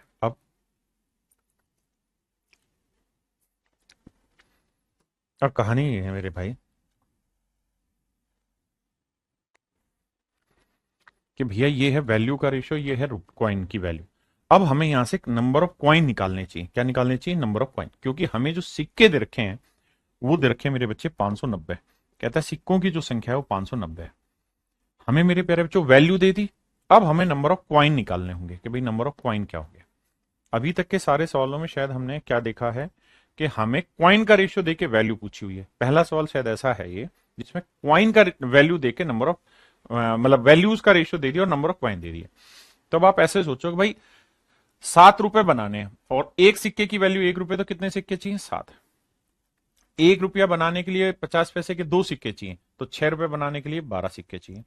अब कहानी ये है मेरे भाई, कि भैया ये है वैल्यू का रेशियो, ये है कॉइन की वैल्यू। अब हमें यहां से नंबर ऑफ कॉइन निकालने चाहिए। क्या निकालने चाहिए? Number of coin. क्योंकि हमें जो सिक्के दे रखे हैं वो दे रखे हैं मेरे बच्चे 590। कहता है सिक्कों की जो संख्या है वो 590 है। हमें मेरे प्यारे बच्चों वैल्यू दे दी। अब हमें नंबर ऑफ कॉइन निकालने होंगे कि भाई नंबर ऑफ कॉइन क्या होंगे। अभी तक के सारे सवालों में शायद हमने क्या देखा है कि हमें क्वाइन का रेशियो देके वैल्यू पूछी हुई है। पहला सवाल शायद ऐसा है ये, जिसमें क्वाइन का वैल्यू देके नंबर ऑफ मतलब वैल्यूज का रेशियो दे दिया और नंबर ऑफ क्वाइन दे दिया। तो अब आप ऐसे सोचो कि भाई 7 रुपए बनाने हैं और एक सिक्के की वैल्यू 1 रुपए, तो कितने सिक्के चाहिए? 7। 1 रुपया बनाने के लिए 50 पैसे के 2 सिक्के चाहिए, तो 6 रुपए बनाने के लिए 12 सिक्के चाहिए।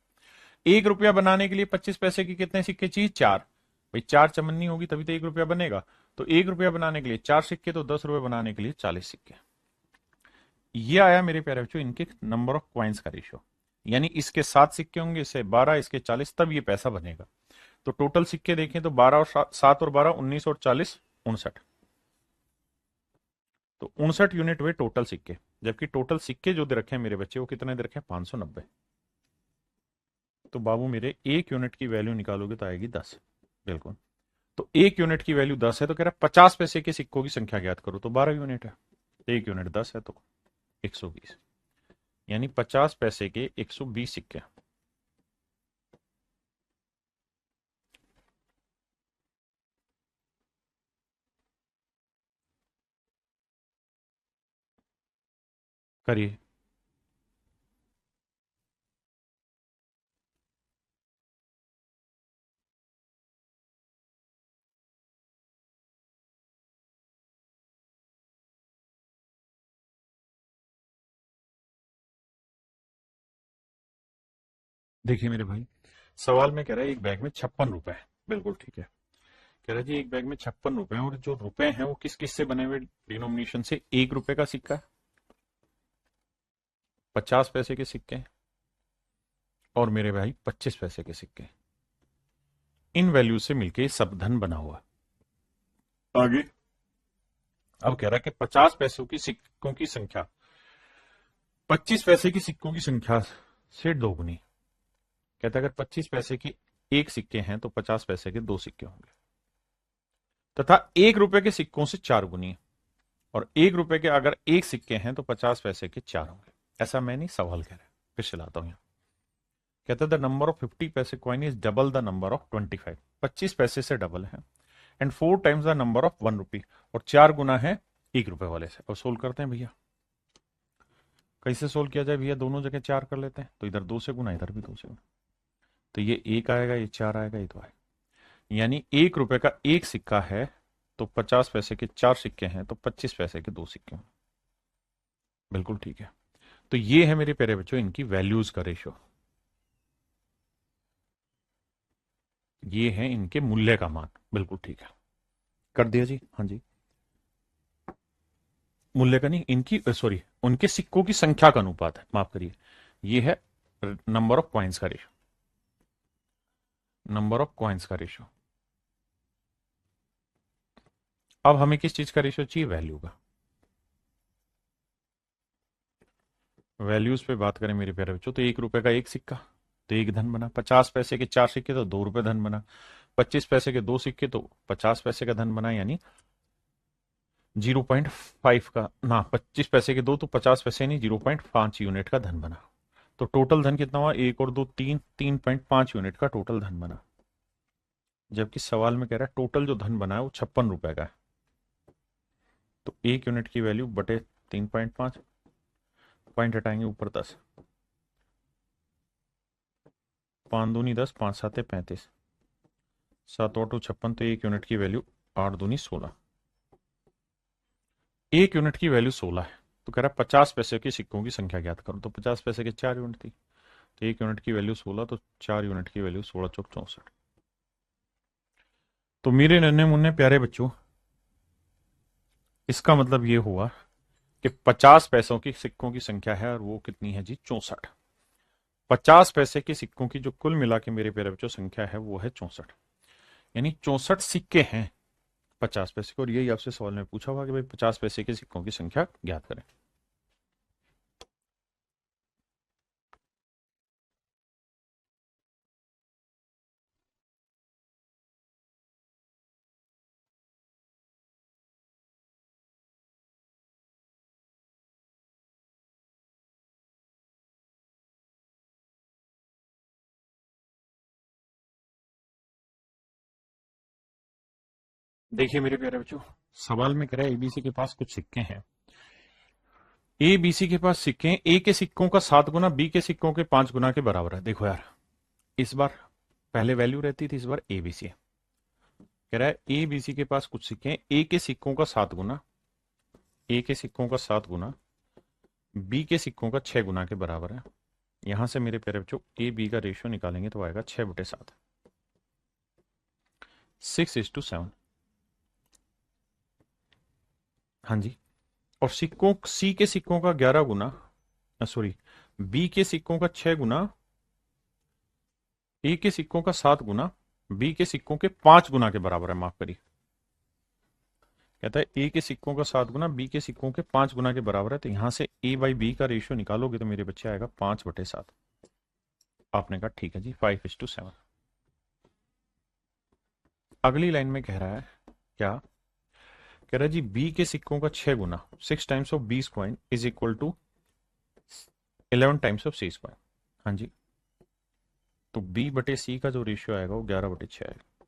1 रुपया बनाने के लिए 25 पैसे के कितने सिक्के चाहिए? 4। भाई 4 चमन्नी होगी तभी तो 1 रुपया बनेगा। तो 1 रुपया बनाने के लिए 4 सिक्के, तो 10 रुपए बनाने के लिए 40 सिक्के। ये आया मेरे प्यारे बच्चों इनके नंबर ऑफ क्वाइंस का रेशियो। यानी इसके 7 सिक्के होंगे, इससे 12, इसके 40, तब ये पैसा बनेगा। तो टोटल सिक्के देखें तो 12 और 7 और 12 19 और 40 59। तो 59 यूनिट हुए टोटल सिक्के। जबकि टोटल सिक्के जो दे रखे हैं मेरे बच्चे वो कितने दे रखे हैं? 590। तो बाबू मेरे 1 यूनिट की वैल्यू निकालोगे तो आएगी 10। बिल्कुल। तो 1 यूनिट की वैल्यू 10 है, तो कह रहा है 50 पैसे के सिक्कों की संख्या ज्ञात करो, तो 12 यूनिट है। 1 यूनिट 10 है तो 120, यानी 50 पैसे के 120 सिक्के। करिए। देखिए मेरे भाई, सवाल में कह रहा है एक बैग में 56 रुपए है। बिल्कुल ठीक है। कह रहा है जी एक बैग में 56 रुपए हैं और जो रुपए हैं वो किस किस से बने हुए? डिनोमिनेशन से। 1 रुपए का सिक्का, 50 पैसे के सिक्के और मेरे भाई 25 पैसे के सिक्के। इन वैल्यू से मिलके सब धन बना हुआ। आगे अब कह रहा है कि 50 पैसों की सिक्कों की संख्या 25 पैसे की सिक्कों की संख्या से दोगुनी। कहता है अगर 25 पैसे के एक सिक्के हैं तो 50 पैसे के 2 सिक्के होंगे, तथा 1 रुपए के सिक्कों से 4 गुनी। और 1 रुपए के अगर एक सिक्के हैं तो 50 पैसे के 4 होंगे। ऐसा मैं नहीं, सवाल कह रहा है। फिर से लाता हूं यहां। कहता है द नंबर ऑफ 50 पैसे coin is double the number of 25। 25 पैसे से डबल है and 4 times the number of 1 रुपी, और 4 गुना है 1 रुपए वाले से। और सोल्व करते हैं भैया। कैसे सोल्व किया जाए भैया? दोनों जगह 4 कर लेते हैं, तो इधर 2 से गुना, इधर भी 2 से गुना। तो ये 1 आएगा, ये 4 आएगा, ये 2 आएगा। यानी 1 रुपए का एक सिक्का है तो 50 पैसे के 4 सिक्के हैं तो 25 पैसे के 2 सिक्के हैं। बिल्कुल ठीक है। तो ये है मेरे प्यारे बच्चों इनकी वैल्यूज का रेशियो। ये है इनके मूल्य का मान। बिल्कुल ठीक है, कर दिया जी। हाँ जी, मूल्य का नहीं, इनकी सॉरी उनके सिक्कों की संख्या का अनुपात है, माफ करिए। ये है नंबर ऑफ कॉइन्स का रेशियो। नंबर ऑफ कॉइन्स का रेशियो। अब हमें किस चीज का रेशियो चाहिए? वैल्यू का। वैल्यूज पे बात करें मेरे प्यारे बच्चों, तो 1 रुपए का एक सिक्का तो 1 धन बना। 50 पैसे के 4 सिक्के तो 2 रुपए धन बना। 25 पैसे के 2 सिक्के तो 50 पैसे का धन बना, यानी 0.5 का ना, 25 पैसे के 2 तो 50 पैसे नहीं, 0.5 यूनिट का धन बना। तो टोटल धन कितना हुआ? 1 और 2 3, 3.5 यूनिट का टोटल धन बना। जबकि सवाल में कह रहा है टोटल जो धन बना है वो 56 रुपए का है। तो 1 यूनिट की वैल्यू बटे 3.5, पॉइंट हटाएंगे ऊपर 10, 5 दूनी 10, 5 साते 35, 7 और 2 56। तो 1 यूनिट की वैल्यू 8 दूनी 16। 1 यूनिट की वैल्यू 16 है। तो कह रहा है 50 पैसे के सिक्कों की संख्या ज्ञात करो, तो 50 पैसे के 4 यूनिट थी, तो 1 यूनिट की वैल्यू 16, तो 4 यूनिट की वैल्यू 16 चौक 64। तो मेरे नन्हे मुन्ने प्यारे बच्चों, इसका मतलब ये हुआ कि 50 पैसों की सिक्कों की संख्या है और वो कितनी है जी? 64। 50 पैसे के सिक्कों की जो कुल मिला के मेरे प्यारे बच्चों संख्या है वो है 64। यानी 64 सिक्के हैं 50 पैसे के। और यही आपसे सवाल में पूछा हुआ कि भाई 50 पैसे के सिक्कों की संख्या ज्ञात करें। देखिए मेरे प्यारे बच्चों, सवाल में कह रहा है एबीसी के पास कुछ सिक्के हैं। ए बी सी के पास सिक्के हैं, ए के सिक्कों का 7 गुना बी के सिक्कों के 5 गुना के बराबर है। देखो यार, इस बार पहले वैल्यू रहती थी, इस बार ए बी सी कह रहा है। ए बी सी के पास कुछ सिक्के हैं, ए के सिक्कों का 7 गुना, ए के सिक्कों का 7 गुना बी के सिक्कों का 6 गुना के बराबर है। यहां से मेरे प्यारे बच्चों ए बी का रेशियो निकालेंगे तो आएगा 6/7, 6:7। हाँ जी। और सिक्कों सी के सिक्कों का 11 गुना, सॉरी, बी के सिक्कों का 6 गुना, ए के सिक्कों का 7 गुना बी के सिक्कों के 5 गुना के बराबर है। माफ करिए, कहता है ए के सिक्कों का 7 गुना बी के सिक्कों के 5 गुना के बराबर है। तो यहां से ए बाई बी का रेशियो निकालोगे तो मेरे बच्चे आएगा 5/7। आपने कहा ठीक है जी, 5:7। अगली लाइन में कह रहा है क्या, कह रहा है जी बी के सिक्कों का 6 गुना, 6 टाइम्स ऑफ बीस coin is equal to 11 times of c square. हाँ जी, तो बी बटे सी का जो रेशियो आएगा वो 11/6 आएगा।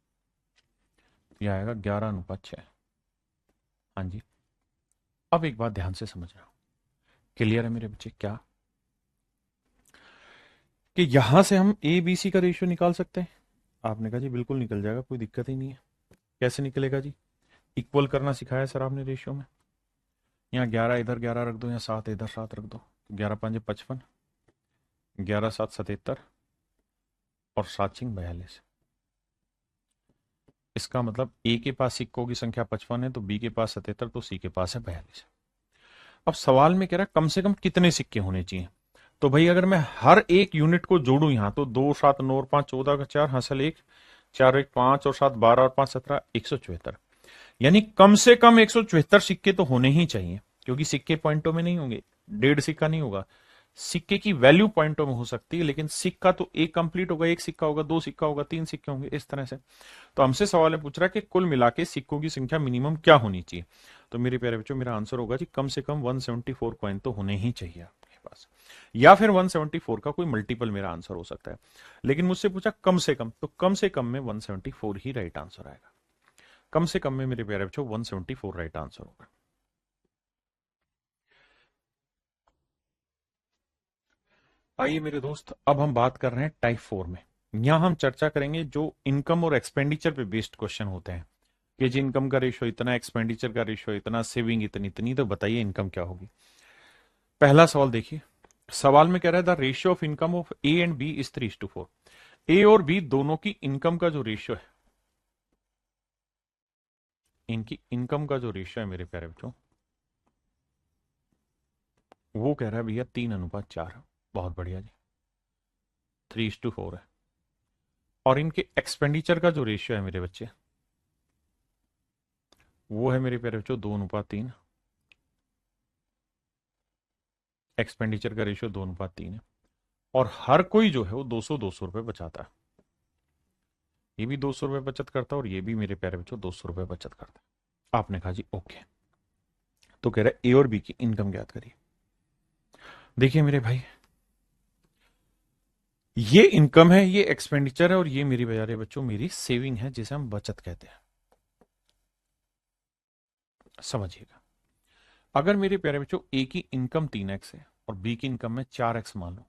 यह आएगा 11:6। हाँ जी। अब एक बात ध्यान से समझना, क्लियर है मेरे बच्चे क्या, कि यहां से हम ए बी सी का रेशियो निकाल सकते हैं। आपने कहा जी बिल्कुल निकल जाएगा, कोई दिक्कत ही नहीं है। कैसे निकलेगा जी, इक्वल करना सिखाया सर आपने रेशियो में। यहाँ 11 इधर 11 रख दो, यहाँ 7 इधर 7 रख दो, 11×5 = 55, 11×7 = 77 और 7×6 = 42। इसका मतलब ए के पास सिक्कों की संख्या 55 है तो बी के पास 77 तो सी के पास है 42। अब सवाल में कह रहा है कम से कम कितने सिक्के होने चाहिए। तो भाई अगर मैं हर एक यूनिट को जोड़ू यहां तो 2 7 9 और 5 14 का 4 हासिल 1, 4 1 5 और 7 12 और 5 17, 174। यानी कम से कम 174 सिक्के तो होने ही चाहिए, क्योंकि सिक्के पॉइंटों में नहीं होंगे, 1.5 सिक्का नहीं होगा। सिक्के की वैल्यू पॉइंटों में हो सकती है, लेकिन सिक्का तो एक कंप्लीट होगा, एक सिक्का होगा, दो सिक्का होगा, तीन सिक्के होंगे, इस तरह से। तो हमसे सवाल में पूछ रहा है कि कुल मिला के सिक्कों की संख्या मिनिमम क्या होनी चाहिए। तो मेरे प्यारे बच्चों, मेरा आंसर होगा जी कम से कम 174 कॉइन तो होने ही चाहिए आपके पास, या फिर 174 का कोई मल्टीपल मेरा आंसर हो सकता है। लेकिन मुझसे पूछा कम से कम, तो कम से कम में 174 ही राइट आंसर आएगा। कम से कम में मेरे प्यारे बच्चों 174 राइट आंसर होगा। आइए मेरे दोस्त, अब हम बात कर रहे हैं टाइप 4 में। यहां हम चर्चा करेंगे जो इनकम और एक्सपेंडिचर पे बेस्ड क्वेश्चन होते हैं, कि जी इनकम का रेशियो इतना, एक्सपेंडिचर का रेशियो इतना, सेविंग इतनी इतनी, तो बताइए इनकम क्या होगी। पहला सवाल देखिए, सवाल में कह रहा है the ratio of income of A and B is 3:4। A और बी दोनों की इनकम का जो रेशियो है, इनकी इनकम का जो रेशियो है मेरे प्यारे बच्चों, वो कह रहा है भैया 3:4। बहुत बढ़िया जी, 3:4 है। और इनके एक्सपेंडिचर का जो रेशियो है मेरे बच्चे, वो है मेरे प्यारे बच्चों 2:3। एक्सपेंडिचर का रेशियो 2:3 है। और हर कोई जो है वो 200-200 रुपए बचाता है। ये भी 200 रुपए बचत करता है और ये भी मेरे प्यारे बच्चों 200 रुपए बचत करता है। आपने कहा जी ओके। तो कह रहा है ए और बी की इनकम ज्ञात करिए। देखिए मेरे भाई, ये इनकम है, ये एक्सपेंडिचर है, और ये मेरी प्यारे बच्चों मेरी सेविंग है, जिसे हम बचत कहते हैं। समझिएगा, अगर मेरे प्यारे बच्चों ए की इनकम 3x है और बी की इनकम में 4x मान लो,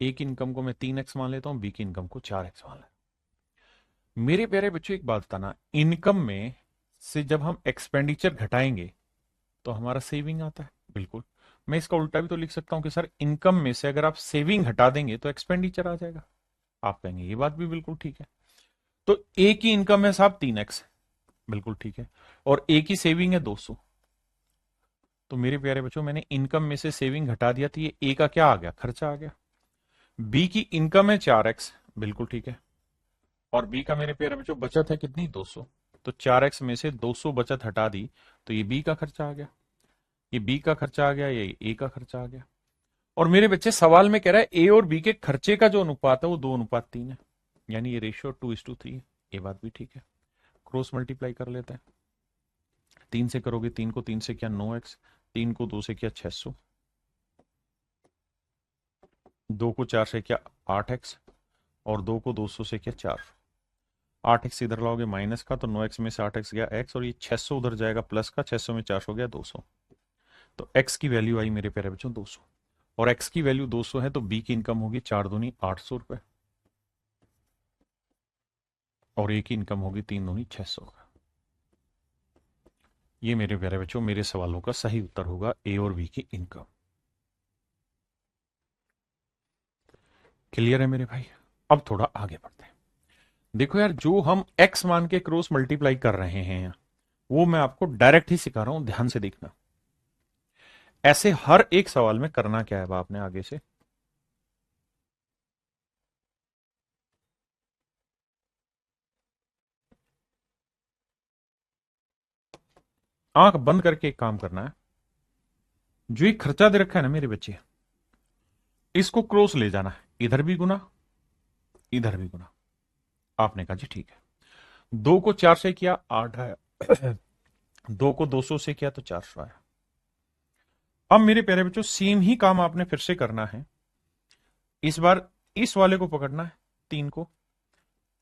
ए की इनकम को मैं 3x मान लेता हूं, बी की इनकम को 4x मान लेता हूं। मेरे प्यारे बच्चों एक बात बताना, इनकम में से जब हम एक्सपेंडिचर घटाएंगे तो हमारा सेविंग आता है। बिल्कुल, मैं इसका उल्टा भी तो लिख सकता हूं कि सर इनकम में से अगर आप सेविंग हटा देंगे तो एक्सपेंडिचर आ जाएगा। आप कहेंगे ये बात भी बिल्कुल ठीक है। तो ए की इनकम है साहब 3x, बिल्कुल ठीक है, और ए की सेविंग है 200। तो मेरे प्यारे बच्चों, मैंने इनकम में से सेविंग घटा दिया, तो ये ए का क्या आ गया, खर्चा आ गया। बी की इनकम है 4x, बिल्कुल ठीक है, और बी का मेरे प्यारे बच्चों बचत है कितनी, 200। तो 4x में से 200 बचत हटा दी तो ये बी का खर्चा आ गया, ये बी का खर्चा आ गया, ये ए का खर्चा आ गया। और मेरे बच्चे सवाल में कह रहा है ए और बी के खर्चे का जो अनुपात है वो 2:3 है, यानी ये रेशियो 2:3 है। ये बात भी ठीक है, क्रॉस मल्टीप्लाई कर लेते हैं। 3 से करोगे, 3 को 3 से किया 9x, 3 को 2 से किया 600, 2 को 4 से किया 8x, और 2 को 200 से किया 400। 8x इधर लाओगे माइनस का, तो 9x में से 8x गया x, और ये 600 उधर जाएगा प्लस का, 600 में 400 गया 200। तो x की वैल्यू आई मेरे प्यारे बच्चों 200, और x की वैल्यू 200 है तो b की इनकम होगी 4 दूनी 800 रुपए, और a की इनकम होगी 3 दूनी 600। ये मेरे प्यारे बच्चों मेरे सवालों का सही उत्तर होगा ए और बी की इनकम। क्लियर है मेरे भाई? अब थोड़ा आगे बढ़ते हैं। देखो यार, जो हम x मान के क्रॉस मल्टीप्लाई कर रहे हैं वो मैं आपको डायरेक्ट ही सिखा रहा हूं, ध्यान से देखना। ऐसे हर एक सवाल में करना क्या है आपने आगे से, आंख बंद करके एक काम करना है। जो ये खर्चा दे रखा है ना मेरे बच्चे, इसको क्रॉस ले जाना है, इधर भी गुना इधर भी गुना। आपने कहा जी ठीक है। 2 को 4 से किया 8 आया, 2 को 200 से किया तो 400 आया। अब मेरे प्यारे बच्चों सेम ही काम आपने फिर से करना है। इस बार इस वाले को पकड़ना है, 3 को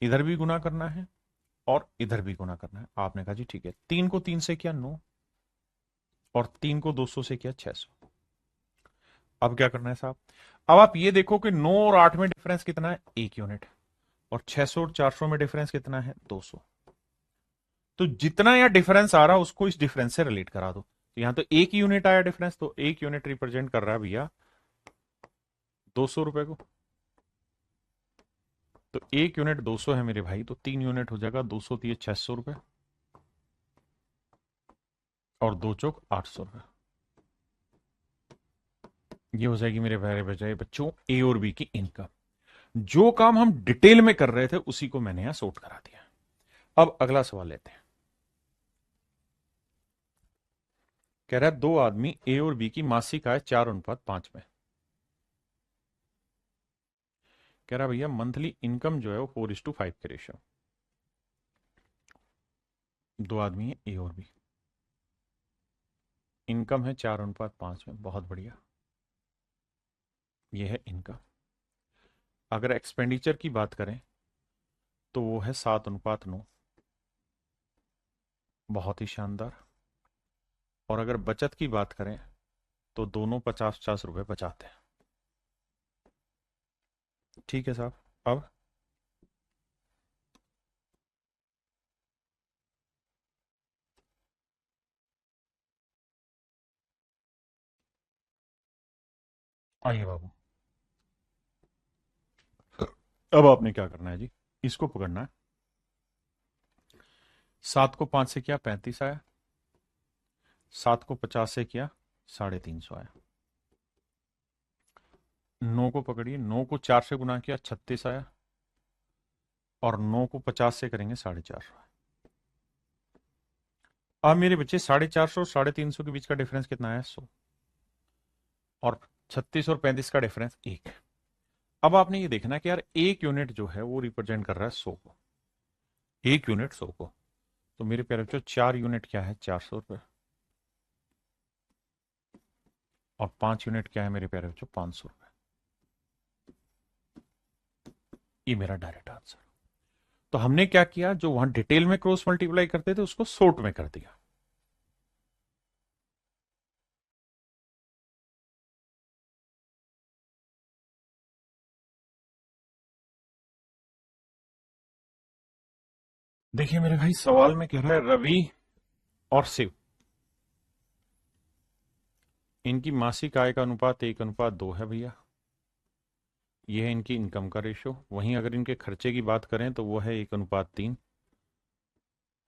इधर भी गुना करना है और इधर भी गुना करना है। आपने कहा जी ठीक है। 3 को 3 से किया 9, और 3 को 200 से किया 600। अब क्या करना है साहब? अब आप ये देखो कि 9 और 8 में डिफरेंस कितना है? 1 यूनिट। और 600 और 400 में डिफरेंस कितना है? 200। तो जितना यहां डिफरेंस आ रहा है उसको इस डिफरेंस से रिलेट करा दो। तो यहां तो 1 यूनिट आया डिफरेंस, तो 1 यूनिट रिप्रेजेंट कर रहा है भैया 200 रुपए को। तो 1 यूनिट 200 है मेरे भाई, तो 3 यूनिट हो जाएगा 200 दिए 600 रुपए, और 2 चौक 800 रुपए। ये हो जाएगी मेरे प्यारे बजाय बच्चों ए और बी की इनकम। जो काम हम डिटेल में कर रहे थे उसी को मैंने यहां सोट करा दिया। अब अगला सवाल लेते हैं। कह रहा है दो आदमी ए और बी की मासिक आय 4:5 में। कह रहा भैया मंथली इनकम जो है वो 4:5 के रेशियो। दो आदमी है ए और बी, इनकम है 4:5 में। बहुत बढ़िया, ये है इनकम। अगर एक्सपेंडिचर की बात करें तो वो है 7:9, बहुत ही शानदार। और अगर बचत की बात करें तो दोनों 50-50 रुपए बचाते हैं। ठीक है साहब। अब आइए बाबू, अब आपने क्या करना है जी, इसको पकड़ना है। 7 को 5 से किया 35 आया, 7 को 50 से किया 350 आया। 9 को पकड़िए, 9 को 4 से गुना किया 36 आया, और 9 को 50 से करेंगे 450। अब मेरे बच्चे 450 और 350 के बीच का डिफरेंस कितना है? 100। और 36 और 35 का डिफरेंस 1। अब आपने ये देखना कि यार 1 यूनिट जो है वो रिप्रेजेंट कर रहा है 100 को। 1 यूनिट 100 को। तो मेरे प्यारे बच्चों 4 यूनिट क्या है? 400 रुपए। और 5 यूनिट क्या है मेरे प्यारे बच्चों? 500 रुपए। ये मेरा डायरेक्ट आंसर। तो हमने क्या किया, जो वहां डिटेल में क्रॉस मल्टीप्लाई करते थे उसको शॉर्ट में कर दिया। देखिए मेरे भाई, सवाल में कह रहा है रवि और शिव, इनकी मासिक आय का अनुपात 1:2 है भैया। ये है इनकी इनकम का रेशो। वहीं अगर इनके खर्चे की बात करें तो वो है 1:3।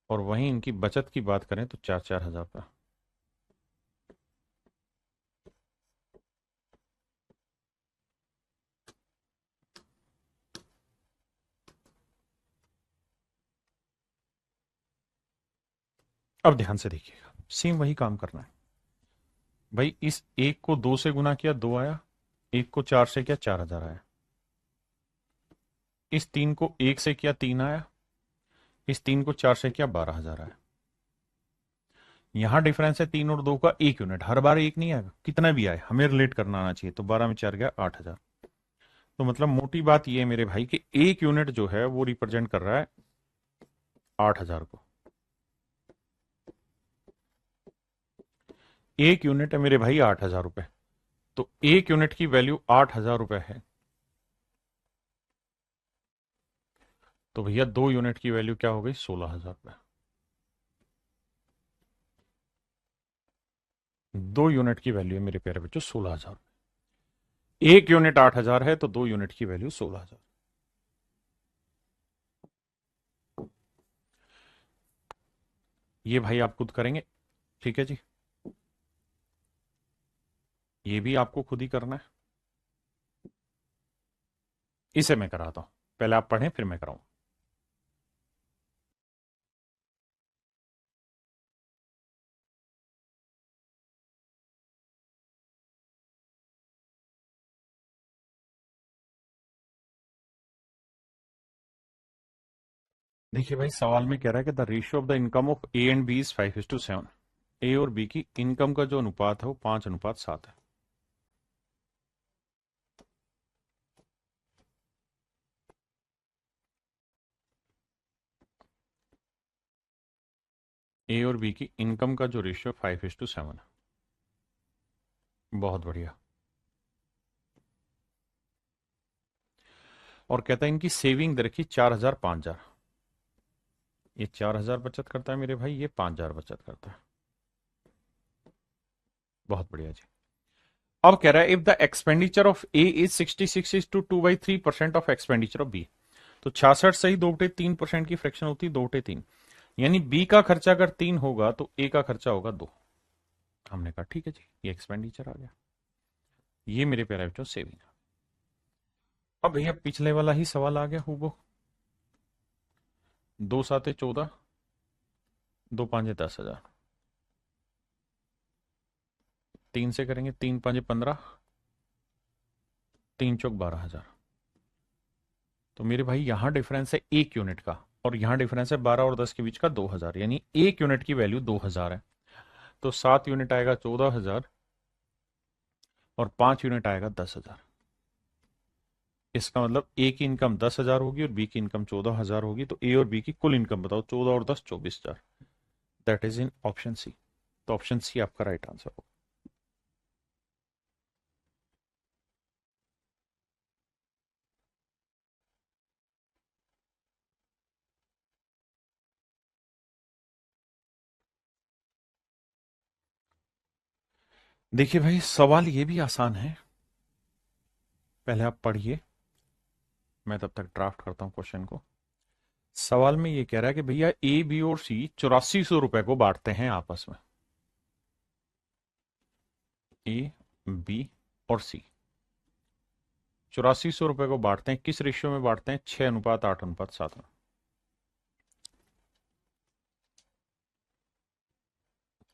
और वहीं इनकी बचत की बात करें तो 4-4 हजार का। अब ध्यान से देखिएगा, सेम वही काम करना है भाई। इस 1 को 2 से गुना किया 2 आया, 1 को 4 से किया 4,000 आया। इस 3 को 1 से किया 3 आया, इस 3 को 4 से किया 12,000 आया। यहां डिफरेंस है 3 और 2 का 1 यूनिट। हर बार 1 नहीं आएगा, कितना भी आए हमें रिलेट करना आना चाहिए। तो 12 में 4 गया 8,000। तो मतलब मोटी बात ये है मेरे भाई कि एक यूनिट जो है वो रिप्रेजेंट कर रहा है 8,000 को। एक यूनिट है मेरे भाई 8,000 रुपए, तो एक यूनिट की वैल्यू 8,000 रुपए है। तो भैया दो यूनिट की वैल्यू क्या हो गई? 16,000 रुपए। दो यूनिट की वैल्यू है मेरे प्यारे बच्चों 16,000। एक यूनिट 8,000 है तो दो यूनिट की वैल्यू 16,000। ये भाई आप खुद करेंगे, ठीक है जी, ये भी आपको खुद ही करना है। इसे मैं कराता हूं, पहले आप पढ़ें फिर मैं कराऊं। देखिए भाई सवाल में कह रहा है कि the ratio of the income of A and B is 5:7। A और बी की इनकम का जो अनुपात है वो 5:7 है। ए और बी की इनकम का जो रेशियो 5:7 है। बहुत बढ़िया। और कहता है इनकी सेविंग दे रखी 4,000 5,000। ये 4,000 बचत करता है मेरे भाई, ये 5,000 बचत करता है। बहुत बढ़िया जी। अब कह रहा है if the expenditure of A is 66 is to 2/3% of expenditure of B. तो 66 से ही 2/3% की फ्रैक्शन होती है, 2/3। यानी बी का खर्चा अगर 3 होगा तो ए का खर्चा होगा 2। हमने कहा ठीक है जी, ये एक्सपेंडिचर आ गया, ये मेरे प्यारे बच्चों सेविंग। अब भैया पिछले वाला ही सवाल आ गया हूबो। 2 7 14, 2 5 10,000। 3 से करेंगे, 3 5 15, 3 चौक 12,000। तो मेरे भाई यहां डिफरेंस है 1 यूनिट का, और यहां डिफरेंस है 12 और 10 के बीच का 2,000, यानी 1 यूनिट की वैल्यू 2,000 है। तो 7 यूनिट आएगा 14,000, और 5 यूनिट आएगा 10,000। इसका मतलब ए की इनकम 10,000 होगी और बी की इनकम 14,000 होगी। तो ए और बी की कुल इनकम बताओ, 14 और 10 24,000। That is in option C. तो ऑप्शन सी आपका राइट आंसर होगा। देखिए भाई सवाल ये भी आसान है, पहले आप पढ़िए, मैं तब तक ड्राफ्ट करता हूं क्वेश्चन को। सवाल में ये कह रहा है कि भैया ए बी और सी 8400 रुपए को बांटते हैं आपस में। ए बी और सी 8400 रुपए को बांटते हैं, किस रेशियो में बांटते हैं? 6:8:7 में।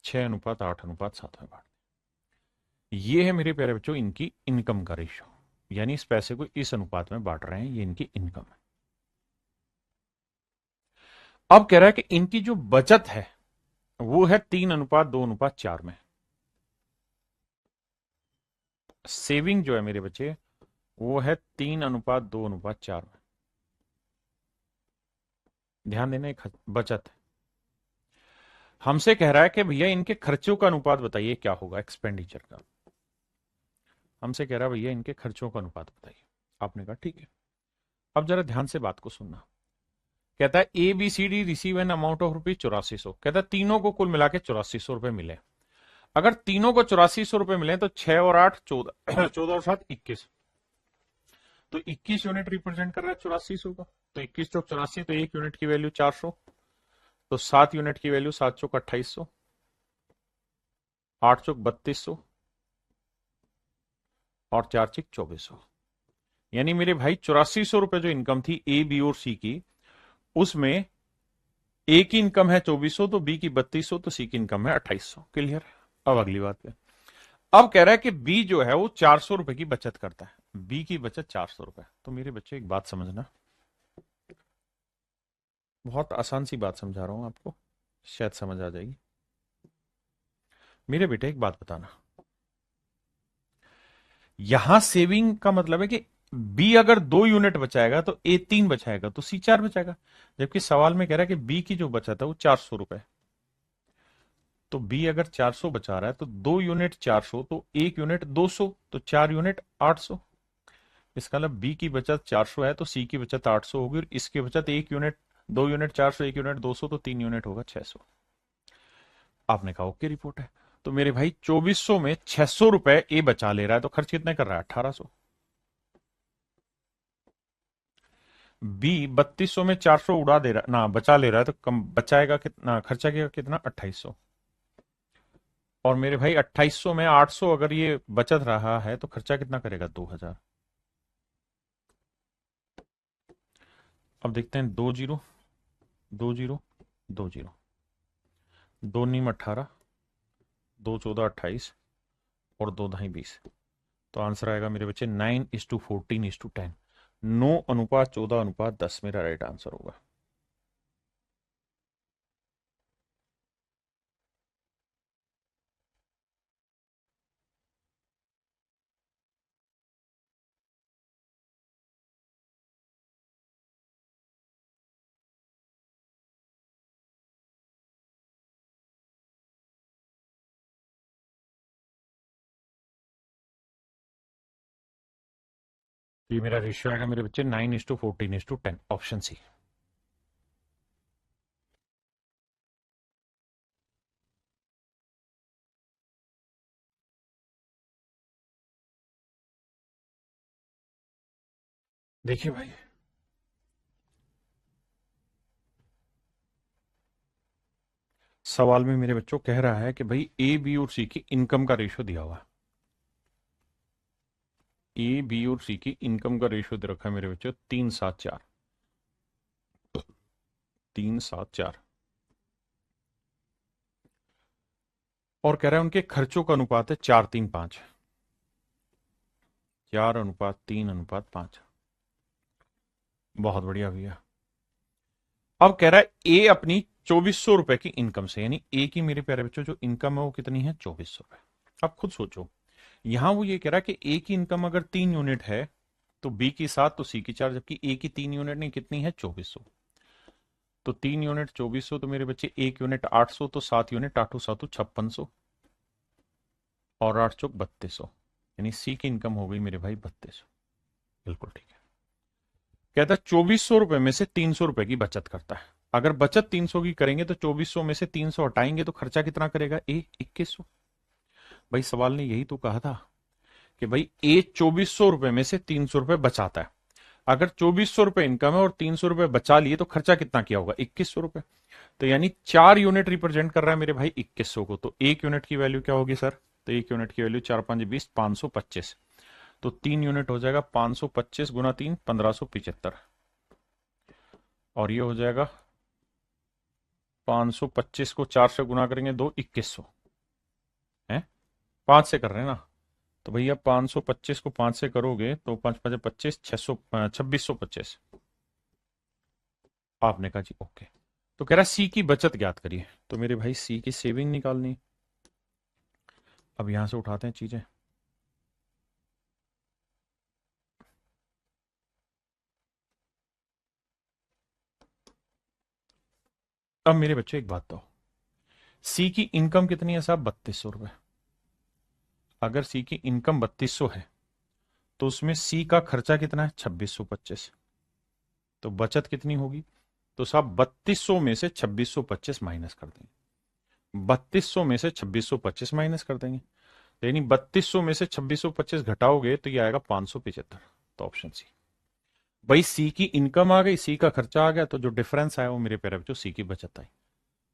6:8:7 में बांटते हैं। ये है मेरे प्यारे बच्चों इनकी इनकम का रेशियो, यानी इस पैसे को इस अनुपात में बांट रहे हैं, ये इनकी इनकम है। अब कह रहा है कि इनकी जो बचत है वो है 3:2:4 में। सेविंग जो है मेरे बच्चे वो है 3:2:4 में। ध्यान देना, एक बचत है। हमसे कह रहा है कि भैया इनके खर्चों का अनुपात बताइए क्या होगा, एक्सपेंडिचर का। हमसे कह रहा है भैया इनके खर्चों का अनुपात बताइए। आपने कहा ठीक है। अब जरा ध्यान से बात को सुनना। कहता है A B C D receive an amount of rupees 8400। कहता है तीनों को कुल मिला के 8400 रुपए मिले। अगर तीनों को 8400 रुपए मिले तो 6 और 8 14, 14 और 7 21। तो 21 यूनिट रिप्रेजेंट कर रहा है 8400 का। तो 21 चौक 84, तो एक यूनिट की वैल्यू 400। तो 7 यूनिट की वैल्यू 7 चौक 2800, 8 चौक 3200, और 4 चौक 2400। यानी मेरे भाई 8400 रुपए जो इनकम थी ए बी और सी की, उसमें ए की इनकम है 2400, तो बी की 3200, तो सी की इनकम है 2800। क्लियर? अब अगली बात है। अब कह रहा है कि बी जो है वो 400 रुपए की बचत करता है। बी की बचत 400 रुपए। तो मेरे बच्चे एक बात समझना, बहुत आसान सी बात समझा रहा हूं आपको, शायद समझ आ जाएगी। मेरे बेटे एक बात बताना, यहां सेविंग का मतलब है कि बी अगर 2 यूनिट बचाएगा तो ए 3 बचाएगा, तो सी 4 बचाएगा। जबकि सवाल में कह रहा है कि बी की जो बचत है वो 400 रुपए। तो बी अगर 400 बचा रहा है तो 2 यूनिट 400, तो 1 यूनिट 200, तो 4 यूनिट 800। इसका मतलब बी की बचत 400 है तो सी की बचत 800 होगी, और इसकी बचत 1 यूनिट, 2 यूनिट 400, 1 यूनिट 200, तो 3 यूनिट होगा 600। आपने कहा ओके रिपोर्ट है। तो मेरे भाई 2400 में 600 रुपए ए बचा ले रहा है, तो खर्च कितने कर रहा है? 1800। बी 3200 में 400 उड़ा दे रहा ना, बचा ले रहा है, तो कम बचाएगा कितना, खर्चा किया कितना? 2800। और मेरे भाई 2800 में 800 अगर ये बचत रहा है तो खर्चा कितना करेगा? 2000। अब देखते हैं, 2 जीरो 2 जीरो 2 जीरो, 2 नीम 18, 2 14 28, और 2 ढाई 20। तो आंसर आएगा मेरे बच्चे 9:14:10। 9:14:10 मेरा राइट आंसर होगा। तो ये मेरा रेशियो आएगा मेरे बच्चे 9:14:10, ऑप्शन सी। देखिए भाई, सवाल में मेरे बच्चों कह रहा है कि भाई ए बी और सी की इनकम का रेशियो दिया हुआ है। ए बी और सी की इनकम का रेशियो दे रखा है मेरे बच्चों 3-7-4। 3-7-4। और कह रहा है उनके खर्चों का अनुपात है 4-3-5। 4:3:5। बहुत बढ़िया भैया। अब कह रहा है ए अपनी 2400 रुपए की इनकम से, यानी ए की मेरे प्यारे बच्चों जो इनकम है वो कितनी है? 2400 रुपए। अब खुद सोचो, यहां वो ये कह रहा है कि ए की इनकम अगर 3 यूनिट है तो बी की 7, तो सी की 4, जबकि ए की 3 यूनिट नहीं, कितनी है? 2400। तो 3 यूनिट 2400, तो मेरे बच्चे 1 यूनिट 800, तो 7 यूनिट 8 7 5600, और 8 चौक 3200। यानी सी की इनकम हो गई मेरे भाई 3200। बिल्कुल ठीक है। कहता है 2400 रुपए में से 300 रुपए की बचत करता है। अगर बचत 300 की करेंगे तो 2400 में से 300 हटाएंगे तो खर्चा कितना करेगा? ए 2100। भाई सवाल ने यही तो कहा था कि भाई ए 2400 रुपए में से 300 रुपए बचाता है। अगर 2400 रुपए इनकम है और 300 रुपए बचा लिए तो खर्चा कितना किया होगा? 2100 रुपए। तो यानी 4 यूनिट रिप्रेजेंट कर रहा है मेरे भाई 2100 को। तो 1 यूनिट की वैल्यू क्या होगी सर? तो 1 यूनिट की वैल्यू 4 5 20, 525। तो 3 यूनिट हो जाएगा 525 गुना 3, 1575। और ये हो जाएगा 525 को 4 से गुना करेंगे 2, 2100 है। 5 से कर रहे हैं ना, तो भैया 525 को 5 से करोगे तो 5 5 25, 600, 2625। आपने कहा जी ओके। तो कह रहा सी की बचत ज्ञात करिए, तो मेरे भाई सी की सेविंग निकालनी। अब यहां से उठाते हैं चीजें। अब मेरे बच्चे एक बात तो, सी की इनकम कितनी है साहब? 3200 रुपए। अगर सी की इनकम 3200 है तो उसमें सी का खर्चा कितना है? 2625। तो बचत कितनी होगी? तो साहब 3200 में से 2625 माइनस कर देंगे। 3200 में से 2625 माइनस कर देंगे, तो यानी 3200 में से 2625 घटाओगे तो ये आएगा 575। तो ऑप्शन सी। भाई सी की इनकम आ गई, सी का खर्चा आ गया, तो जो डिफरेंस आया वो मेरे प्यारे बच्चों सी की बचत आई।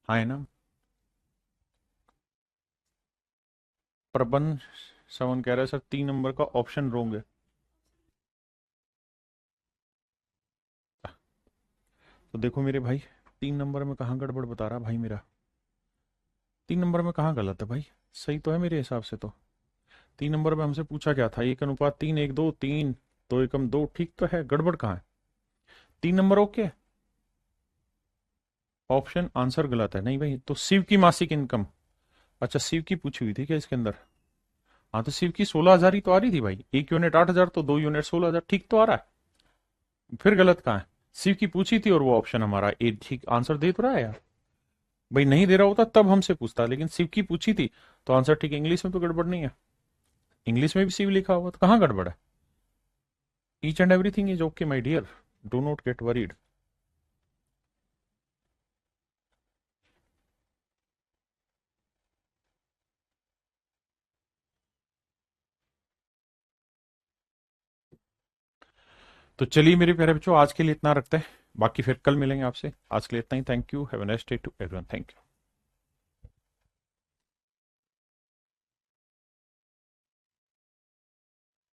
हाँ है ना? प्रबंध सवन कह रहा है सर 3 नंबर का ऑप्शन रोंग है। तो देखो मेरे भाई, 3 नंबर में कहाँ गड़बड़ बता रहा भाई मेरा? 3 नंबर में कहाँ गलत है भाई? सही तो है मेरे हिसाब से तो। 3 नंबर में हमसे पूछा क्या था? 1:3, 1:2, 3, 2:1, 2, ठीक तो है, गड़बड़ कहाँ है? 3 नंबर ओके। ऑप्शन आंसर गलत है नहीं भाई। तो शिव की मासिक इनकम, अच्छा शिव की पूछी हुई थी क्या इसके अंदर? हाँ तो शिव की 16,000 ही तो आ रही थी भाई, एक यूनिट 8,000 तो दो यूनिट 16,000, ठीक तो आ रहा है। फिर गलत कहाँ है? शिव की पूछी थी और वो ऑप्शन हमारा ए ठीक आंसर दे तो रहा है यार। भाई नहीं दे रहा होता तब हमसे पूछता, लेकिन शिव की पूछी थी तो आंसर ठीक। इंग्लिश में तो गड़बड़ नहीं है, इंग्लिश में भी शिव लिखा हुआ तो कहाँ गड़बड़ है? Each and everything is okay my dear, do not get worried. तो चलिए मेरे प्यारे बच्चों, आज के लिए इतना रखते हैं, बाकी फिर कल मिलेंगे आपसे। आज के लिए इतना ही। Thank you, have a nice day to everyone, thank you.